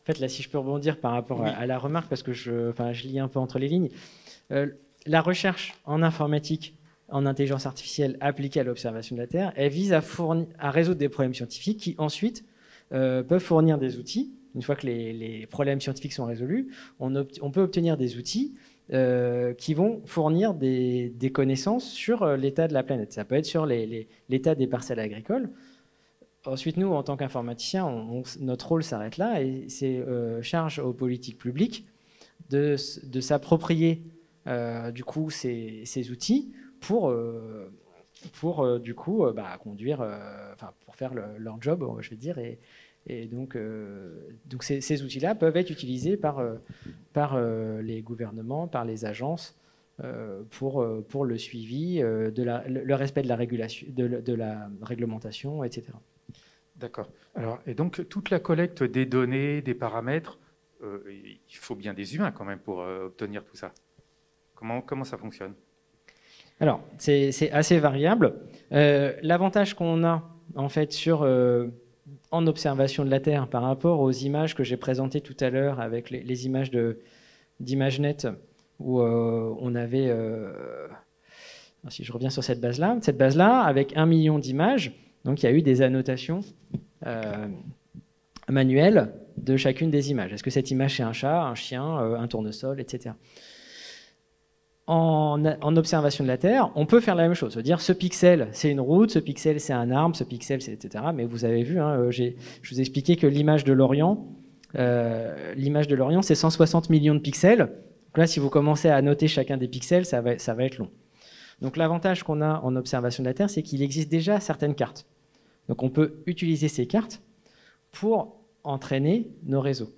fait, là, si je peux rebondir par rapport à la remarque, parce que je lis un peu entre les lignes, la recherche en informatique, en intelligence artificielle appliquée à l'observation de la Terre, elle vise à résoudre des problèmes scientifiques qui ensuite peuvent fournir des outils. Une fois que les problèmes scientifiques sont résolus, on peut obtenir des outils qui vont fournir des connaissances sur l'état de la planète. Ça peut être sur l'état des parcelles agricoles. Ensuite, nous, en tant qu'informaticiens, notre rôle s'arrête là, et c'est charge aux politiques publiques de s'approprier du coup ces outils pour du coup conduire, pour faire leur job, je vais dire, et donc ces outils-là peuvent être utilisés par les gouvernements, par les agences pour le suivi, le respect de la régulation, de la réglementation, etc. D'accord. Alors, et donc toute la collecte des données, des paramètres, il faut bien des humains quand même pour obtenir tout ça. Comment ça fonctionne? Alors, c'est assez variable. L'avantage qu'on a en fait en observation de la Terre par rapport aux images que j'ai présentées tout à l'heure avec les images d'ImageNet où on avait, si je reviens sur cette base-là, avec 1 million d'images, donc il y a eu des annotations manuelles de chacune des images. Est-ce que cette image c'est un chat, un chien, un tournesol, etc. En observation de la Terre, on peut faire la même chose, se dire ce pixel c'est une route, ce pixel c'est un arbre, ce pixel c'est etc. Mais vous avez vu, je vous ai expliqué que l'image de l'Orient c'est 160 millions de pixels. Donc là, si vous commencez à noter chacun des pixels, ça va être long. Donc l'avantage qu'on a en observation de la Terre, c'est qu'il existe déjà certaines cartes. Donc on peut utiliser ces cartes pour entraîner nos réseaux.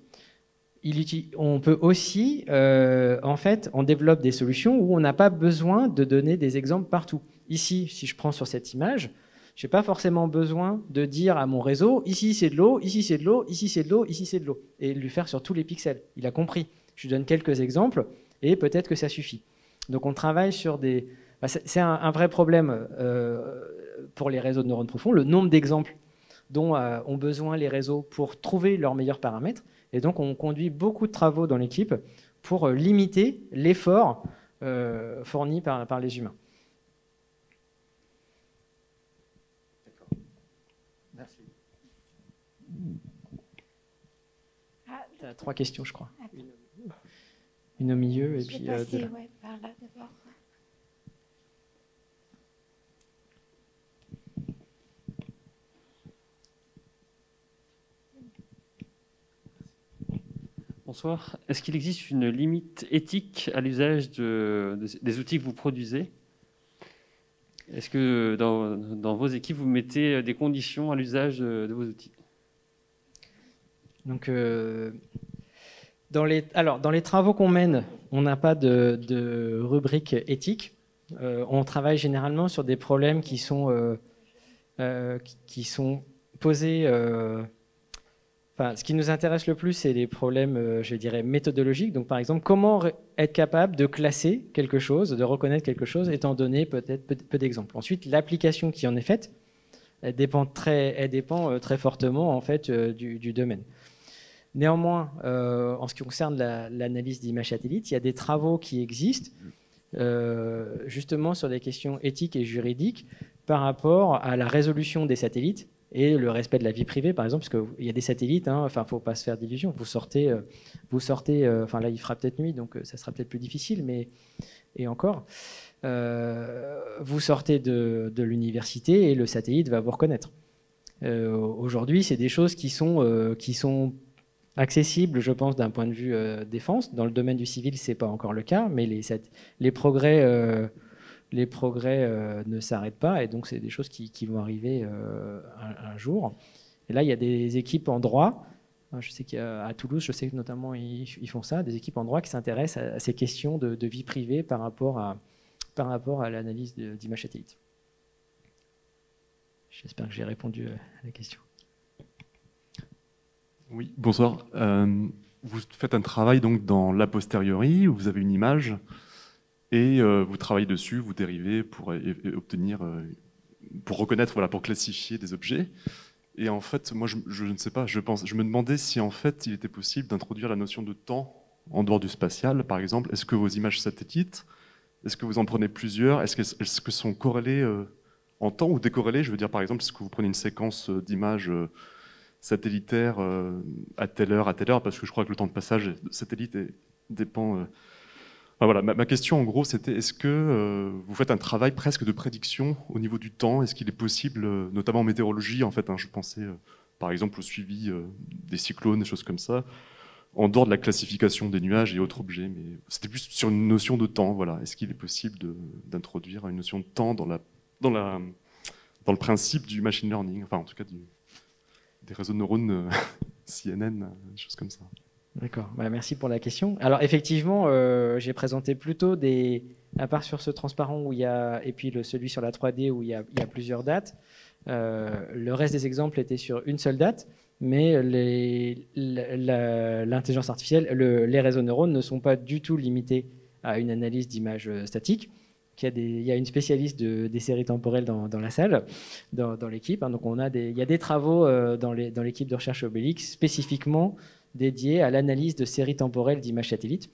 On peut aussi, en fait, on développe des solutions où on n'a pas besoin de donner des exemples partout. Ici, si je prends sur cette image, je n'ai pas forcément besoin de dire à mon réseau, ici c'est de l'eau, ici c'est de l'eau, ici c'est de l'eau, ici c'est de l'eau, et lui faire sur tous les pixels. Il a compris. Je lui donne quelques exemples, et peut-être que ça suffit. Donc on travaille sur des... C'est un vrai problème pour les réseaux de neurones profonds, le nombre d'exemples dont ont besoin les réseaux pour trouver leurs meilleurs paramètres. Et donc, on conduit beaucoup de travaux dans l'équipe pour limiter l'effort fourni par les humains. D'accord. Merci. a 3 questions, je crois. Une au milieu et Je puis vais passer de là. par là d'abord. Bonsoir. Est-ce qu'il existe une limite éthique à l'usage des outils que vous produisez? Est-ce que dans vos équipes, vous mettez des conditions à l'usage de vos outils? Donc, dans les travaux qu'on mène, on n'a pas de rubrique éthique. On travaille généralement sur des problèmes qui sont posés. Ce qui nous intéresse le plus, c'est les problèmes, je dirais, méthodologiques. Donc, par exemple, comment être capable de classer quelque chose, de reconnaître quelque chose, étant donné peut-être peu d'exemples. Ensuite, l'application qui en est faite, elle dépend très fortement en fait du domaine. Néanmoins, en ce qui concerne l'analyse d'images satellites, il y a des travaux qui existent justement sur des questions éthiques et juridiques par rapport à la résolution des satellites et le respect de la vie privée, par exemple, parce qu'il y a des satellites, faut pas se faire d'illusions. Vous sortez, là, il fera peut-être nuit, donc ça sera peut-être plus difficile, et encore, vous sortez de l'université et le satellite va vous reconnaître. Aujourd'hui, c'est des choses qui sont accessibles, je pense, d'un point de vue défense. Dans le domaine du civil, c'est pas encore le cas, mais les progrès ne s'arrêtent pas, et donc c'est des choses qui vont arriver un jour. Et là, il y a des équipes en droit. Je sais qu'à Toulouse, je sais que notamment ils font ça, des équipes en droit qui s'intéressent à ces questions de vie privée par rapport à l'analyse d'images satellites. J'espère que j'ai répondu à la question. Oui, bonsoir. Vous faites un travail donc dans l'a posteriori, où vous avez une image et vous travaillez dessus, vous dérivez pour obtenir, pour reconnaître, voilà, pour classifier des objets. Et en fait, moi, je ne sais pas, je me demandais si en fait il était possible d'introduire la notion de temps en dehors du spatial, par exemple. Est-ce que vos images satellites, est-ce que vous en prenez plusieurs? Est-ce que sont corrélées en temps ou décorrélées? Je veux dire, par exemple, est-ce que vous prenez une séquence d'images satellitaires à telle heure, parce que je crois que le temps de passage satellite dépend. Voilà, ma question en gros, c'était est-ce que vous faites un travail presque de prédiction au niveau du temps? Est-ce qu'il est possible, notamment en météorologie, en fait, je pensais par exemple au suivi des cyclones, des choses comme ça, en dehors de la classification des nuages et autres objets, mais c'était plus sur une notion de temps. Voilà, est-ce qu'il est possible d'introduire une notion de temps dans le principe du machine learning, enfin en tout cas des réseaux de neurones CNN, des choses comme ça. D'accord, merci pour la question. Alors effectivement, j'ai présenté plutôt à part sur ce transparent où il y a, et puis celui sur la 3D où il y a plusieurs dates, le reste des exemples étaient sur une seule date, mais l'intelligence artificielle, les réseaux de neurones ne sont pas du tout limités à une analyse d'images statiques. Il y a une spécialiste des séries temporelles dans la salle, dans l'équipe. Donc il y a des travaux dans l'équipe de recherche Obélix spécifiquement dédiés à l'analyse de séries temporelles d'images satellites.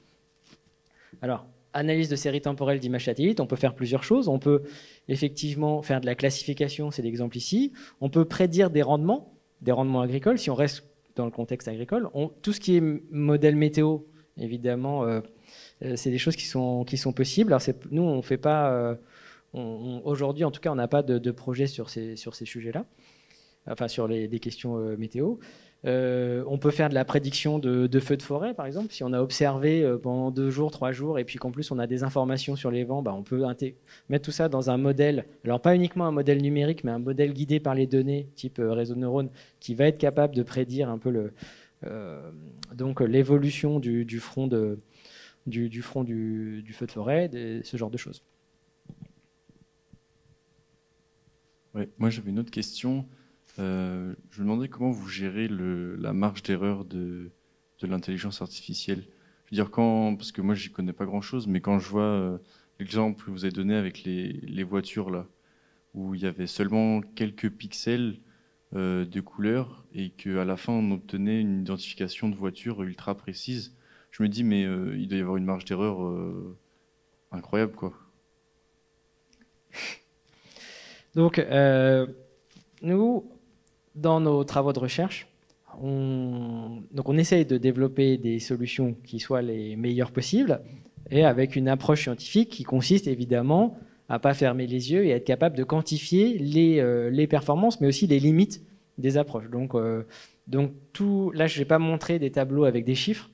Alors, analyse de séries temporelles d'images satellites, on peut faire plusieurs choses. On peut effectivement faire de la classification, c'est l'exemple ici. On peut prédire des rendements agricoles, si on reste dans le contexte agricole. Tout ce qui est modèle météo, évidemment, c'est des choses qui sont possibles. Alors nous, on fait pas. Aujourd'hui, en tout cas, on n'a pas de projet sur ces sujets-là, enfin sur des questions météo. On peut faire de la prédiction de feux de forêt, par exemple. Si on a observé pendant 2 jours, 3 jours, et puis qu'en plus on a des informations sur les vents, on peut mettre tout ça dans un modèle. Alors pas uniquement un modèle numérique, mais un modèle guidé par les données, type réseau de neurones, qui va être capable de prédire un peu donc l'évolution du front du feu de forêt, ce genre de choses. Ouais, moi j'avais une autre question. Je me demandais comment vous gérez la marge d'erreur de l'intelligence artificielle. Je veux dire, parce que moi j'y connais pas grand-chose, mais quand je vois l'exemple que vous avez donné avec les voitures là, où il y avait seulement quelques pixels de couleur et qu'à la fin on obtenait une identification de voiture ultra précise, je me dis mais il doit y avoir une marge d'erreur incroyable, quoi. Donc nous, dans nos travaux de recherche, donc on essaye de développer des solutions qui soient les meilleures possibles, et avec une approche scientifique qui consiste évidemment à pas fermer les yeux et à être capable de quantifier les performances, mais aussi les limites des approches. Donc tout, là, je ne vais pas montrer des tableaux avec des chiffres,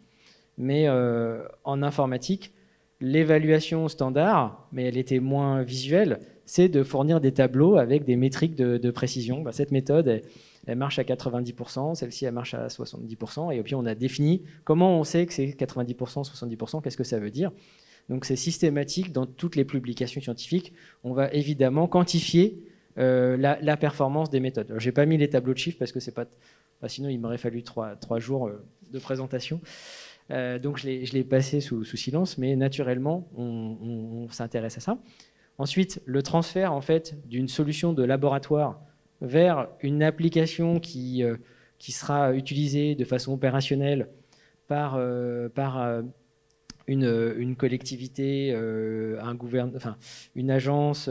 mais en informatique, l'évaluation standard, mais elle était moins visuelle, c'est de fournir des tableaux avec des métriques de précision. Cette méthode, elle marche à 90%, celle-ci, elle marche à 70%, et puis on a défini comment on sait que c'est 90%, 70%, qu'est-ce que ça veut dire. Donc c'est systématique dans toutes les publications scientifiques. On va évidemment quantifier la performance des méthodes. Je n'ai pas mis les tableaux de chiffres parce que c'est pas... sinon il m'aurait fallu 3 jours de présentation. Donc je l'ai passé sous silence, mais naturellement on s'intéresse à ça. Ensuite, le transfert en fait d'une solution de laboratoire vers une application qui sera utilisée de façon opérationnelle par une collectivité, un gouvernement, enfin une agence,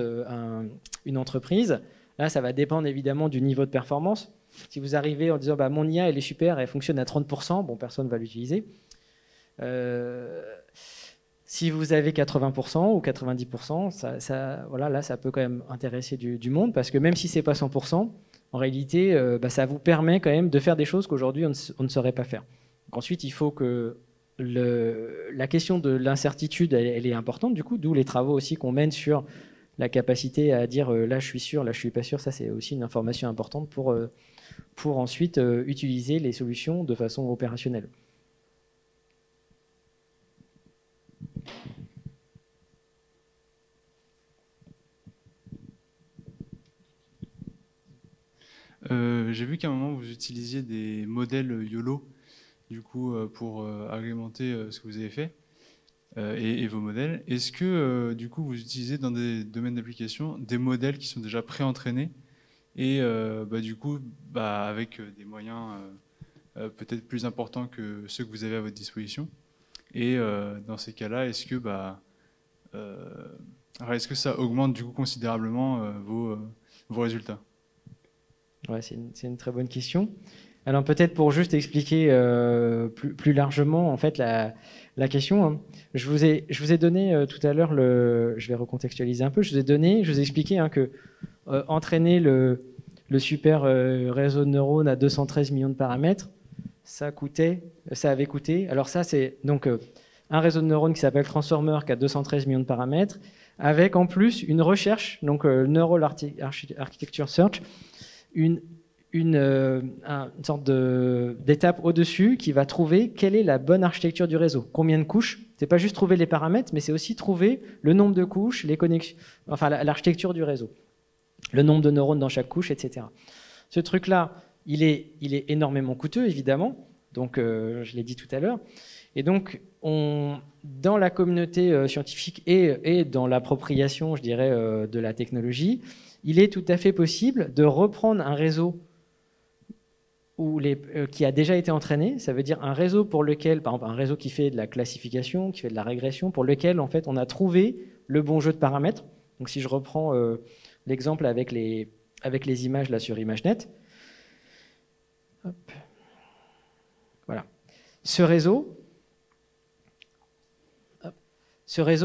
une entreprise. Là, ça va dépendre évidemment du niveau de performance. Si vous arrivez en disant mon IA elle est super, elle fonctionne à 30%, bon, personne ne va l'utiliser. Si vous avez 80% ou 90%, voilà, là, ça peut quand même intéresser du monde, parce que même si ce n'est pas 100%, en réalité, ça vous permet quand même de faire des choses qu'aujourd'hui, on ne saurait pas faire. Donc, ensuite, il faut que la question de l'incertitude, elle est importante, du coup, d'où les travaux aussi qu'on mène sur la capacité à dire là, je suis sûr, là, je ne suis pas sûr. Ça, c'est aussi une information importante pour ensuite utiliser les solutions de façon opérationnelle. J'ai vu qu'à un moment vous utilisiez des modèles YOLO du coup pour agrémenter ce que vous avez fait et vos modèles. Est-ce que du coup vous utilisez dans des domaines d'application des modèles qui sont déjà pré-entraînés et du coup avec des moyens peut-être plus importants que ceux que vous avez à votre disposition? Et dans ces cas-là, est-ce que ça augmente du coup considérablement vos résultats? Ouais, c'est une très bonne question. Alors peut-être pour juste expliquer plus largement en fait la question, hein. Je vous ai donné tout à l'heure je vais recontextualiser un peu. Je vous ai expliqué que entraîner le super réseau de neurones à 213 millions de paramètres, ça avait coûté. Alors ça c'est donc un réseau de neurones qui s'appelle Transformer qui a 213 millions de paramètres, avec en plus une recherche, donc Neural Architecture Search, une sorte d'étape au-dessus qui va trouver quelle est la bonne architecture du réseau. Combien de couches? C'est pas juste trouver les paramètres, mais c'est aussi trouver le nombre de couches, les connexions, enfin l'architecture du réseau, le nombre de neurones dans chaque couche, etc. Ce truc-là, il est énormément coûteux, évidemment. Donc, je l'ai dit tout à l'heure. Et donc, dans la communauté scientifique et dans l'appropriation, je dirais, de la technologie, il est tout à fait possible de reprendre un réseau qui a déjà été entraîné. Ça veut dire un réseau pour lequel, par exemple, un réseau qui fait de la classification, qui fait de la régression, pour lequel, en fait, on a trouvé le bon jeu de paramètres. Donc, si je reprends l'exemple avec les images là sur ImageNet, hop. Voilà. Ce réseau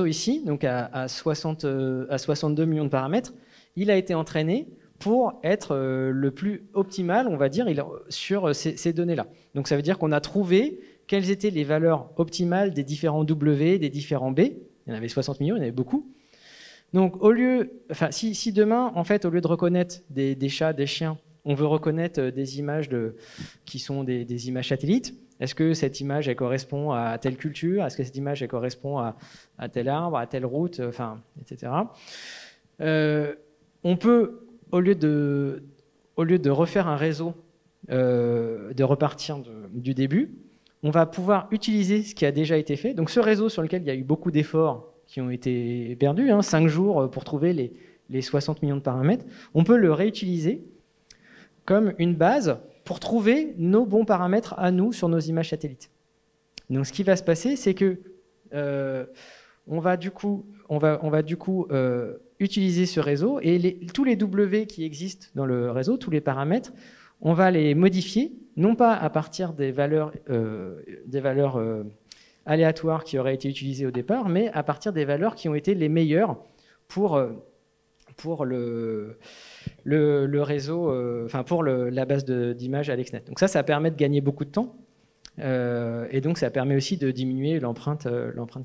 ici, donc à 62 millions de paramètres, il a été entraîné pour être le plus optimal, on va dire, sur ces données-là. Donc ça veut dire qu'on a trouvé quelles étaient les valeurs optimales des différents W, des différents B. Il y en avait 60 millions, il y en avait beaucoup. Donc si demain, en fait, au lieu de reconnaître des chats, des chiens, on veut reconnaître des images qui sont des images satellites, est-ce que cette image, elle correspond à telle culture? Est-ce que cette image, elle correspond à tel arbre, à telle route, etc. On peut, au lieu de refaire un réseau, de repartir du début, on va pouvoir utiliser ce qui a déjà été fait. Donc ce réseau sur lequel il y a eu beaucoup d'efforts qui ont été perdus, 5 jours pour trouver les 60 millions de paramètres, on peut le réutiliser comme une base pour trouver nos bons paramètres à nous sur nos images satellites. Donc ce qui va se passer, c'est que on va du coup utiliser ce réseau et tous les W qui existent dans le réseau, tous les paramètres, on va les modifier, non pas à partir des valeurs aléatoires qui auraient été utilisées au départ, mais à partir des valeurs qui ont été les meilleures pour le réseau, enfin pour la base d'images AlexNet. Donc ça permet de gagner beaucoup de temps, et donc ça permet aussi de diminuer l'empreinte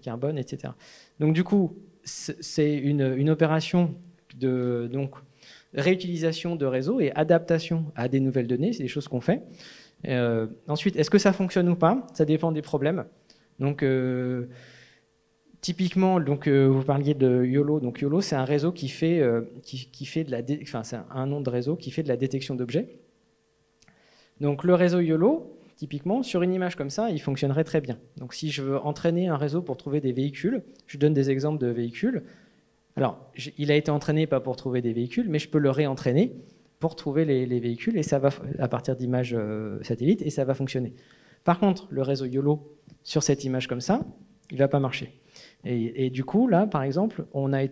carbone, etc. Donc du coup, c'est une opération de réutilisation de réseau et adaptation à des nouvelles données, c'est des choses qu'on fait. Ensuite, est-ce que ça fonctionne ou pas? Ça dépend des problèmes. Donc, typiquement, vous parliez de YOLO. Donc, YOLO, c'est un réseau qui fait c'est un nom de réseau qui fait de la détection d'objets. Donc, le réseau YOLO, typiquement, sur une image comme ça, il fonctionnerait très bien. Donc, si je veux entraîner un réseau pour trouver des véhicules, je donne des exemples de véhicules. Alors, il a été entraîné pas pour trouver des véhicules, mais je peux le réentraîner pour trouver les véhicules, et ça va à partir d'images satellites, et ça va fonctionner. Par contre, le réseau YOLO, sur cette image comme ça, il ne va pas marcher. Et du coup, là, par exemple, on a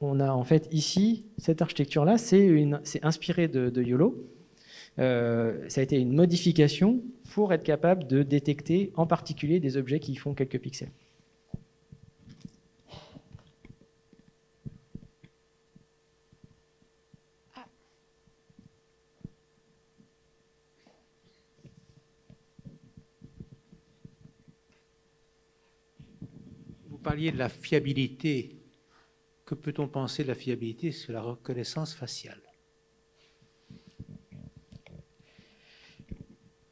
en fait ici, cette architecture-là, c'est inspiré de YOLO. Ça a été une modification pour être capable de détecter en particulier des objets qui font quelques pixels. Vous parliez de la fiabilité. Que peut-on penser de la fiabilité sur la reconnaissance faciale?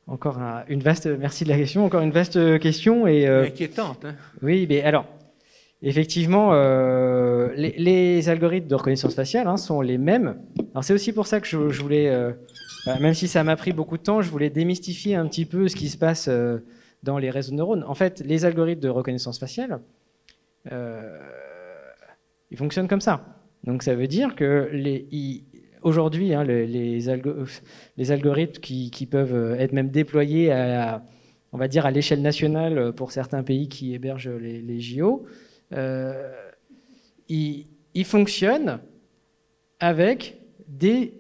Merci de la question. Encore une vaste question et inquiétante. Hein. Oui, mais alors, effectivement, les algorithmes de reconnaissance faciale sont les mêmes. Alors c'est aussi pour ça que je voulais, même si ça m'a pris beaucoup de temps, je voulais démystifier un petit peu ce qui se passe dans les réseaux de neurones. En fait, les algorithmes de reconnaissance faciale, ils fonctionnent comme ça. Donc ça veut dire que aujourd'hui, les algorithmes qui peuvent être même déployés on va dire à l'échelle nationale pour certains pays qui hébergent les JO, ils fonctionnent avec des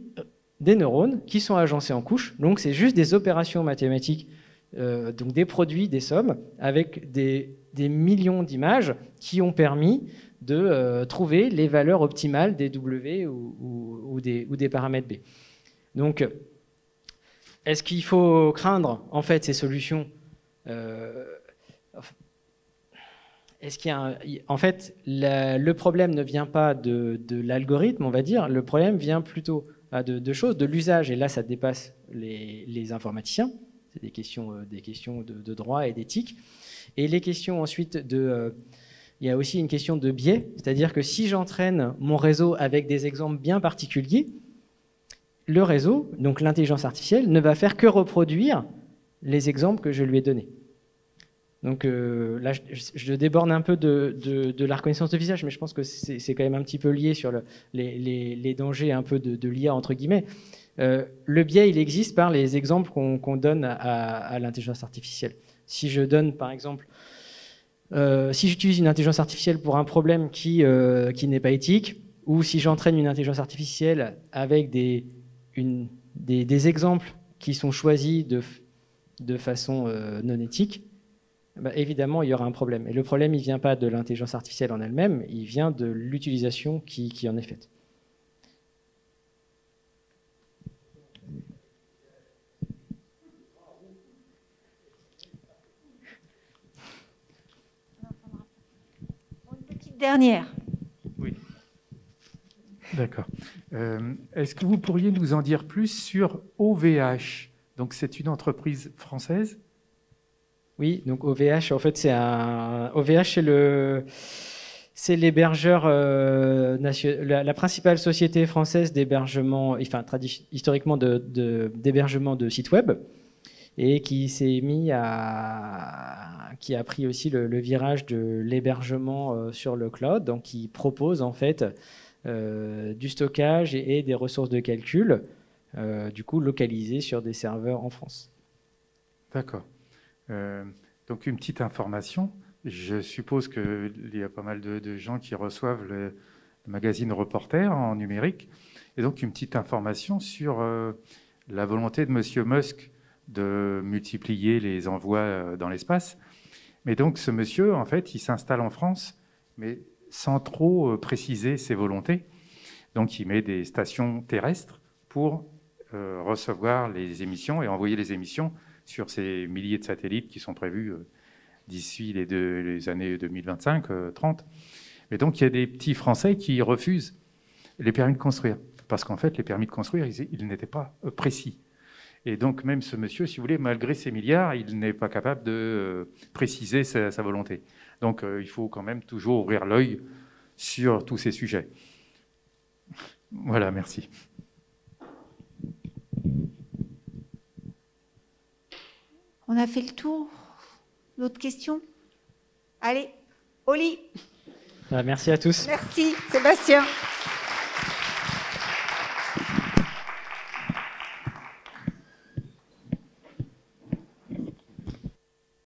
neurones qui sont agencés en couches. Donc c'est juste des opérations mathématiques, donc des produits, des sommes, avec des millions d'images qui ont permis de trouver les valeurs optimales des W ou des paramètres B. Donc, est-ce qu'il faut craindre en fait ces solutions? En fait, le problème ne vient pas de l'algorithme, on va dire. Le problème vient plutôt de choses, de l'usage. Et là, ça dépasse les informaticiens. C'est des questions de droit et d'éthique. Et les questions ensuite il y a aussi une question de biais, c'est-à-dire que si j'entraîne mon réseau avec des exemples bien particuliers, le réseau, donc l'intelligence artificielle, ne va faire que reproduire les exemples que je lui ai donnés. Donc là, je déborde un peu de la reconnaissance de visage, mais je pense que c'est quand même un petit peu lié sur les dangers un peu de l'IA, entre guillemets. Le biais, il existe par les exemples qu'on donne à l'intelligence artificielle. Si je donne, par exemple, si j'utilise une intelligence artificielle pour un problème qui n'est pas éthique, ou si j'entraîne une intelligence artificielle avec des exemples qui sont choisis de façon non éthique, évidemment, il y aura un problème. Et le problème, il ne vient pas de l'intelligence artificielle en elle-même, il vient de l'utilisation qui en est faite. Dernière. Oui. D'accord. Est-ce que vous pourriez nous en dire plus sur OVH? Donc, c'est une entreprise française? Oui, donc OVH, en fait, OVH, c'est l'hébergeur, la principale société française d'hébergement, enfin, historiquement d'hébergement de sites web, et qui qui a pris aussi le virage de l'hébergement sur le cloud, donc qui propose en fait du stockage et des ressources de calcul, du coup localisées sur des serveurs en France. D'accord. Donc une petite information. Je suppose qu'il y a pas mal de gens qui reçoivent le magazine Reporter en numérique, et donc une petite information sur la volonté de M. Musk de multiplier les envois dans l'espace. Mais donc ce monsieur, en fait, il s'installe en France, mais sans trop préciser ses volontés. Donc il met des stations terrestres pour recevoir les émissions et envoyer les émissions sur ces milliers de satellites qui sont prévus d'ici les années 2025-30. Mais donc il y a des petits Français qui refusent les permis de construire, parce qu'en fait les permis de construire, ils n'étaient pas précis. Et donc même ce monsieur, si vous voulez, malgré ses milliards, il n'est pas capable de préciser sa volonté. Donc il faut quand même toujours ouvrir l'œil sur tous ces sujets. Voilà, merci. On a fait le tour. D'autres questions? Allez, Oli. Merci à tous. Merci, Sébastien.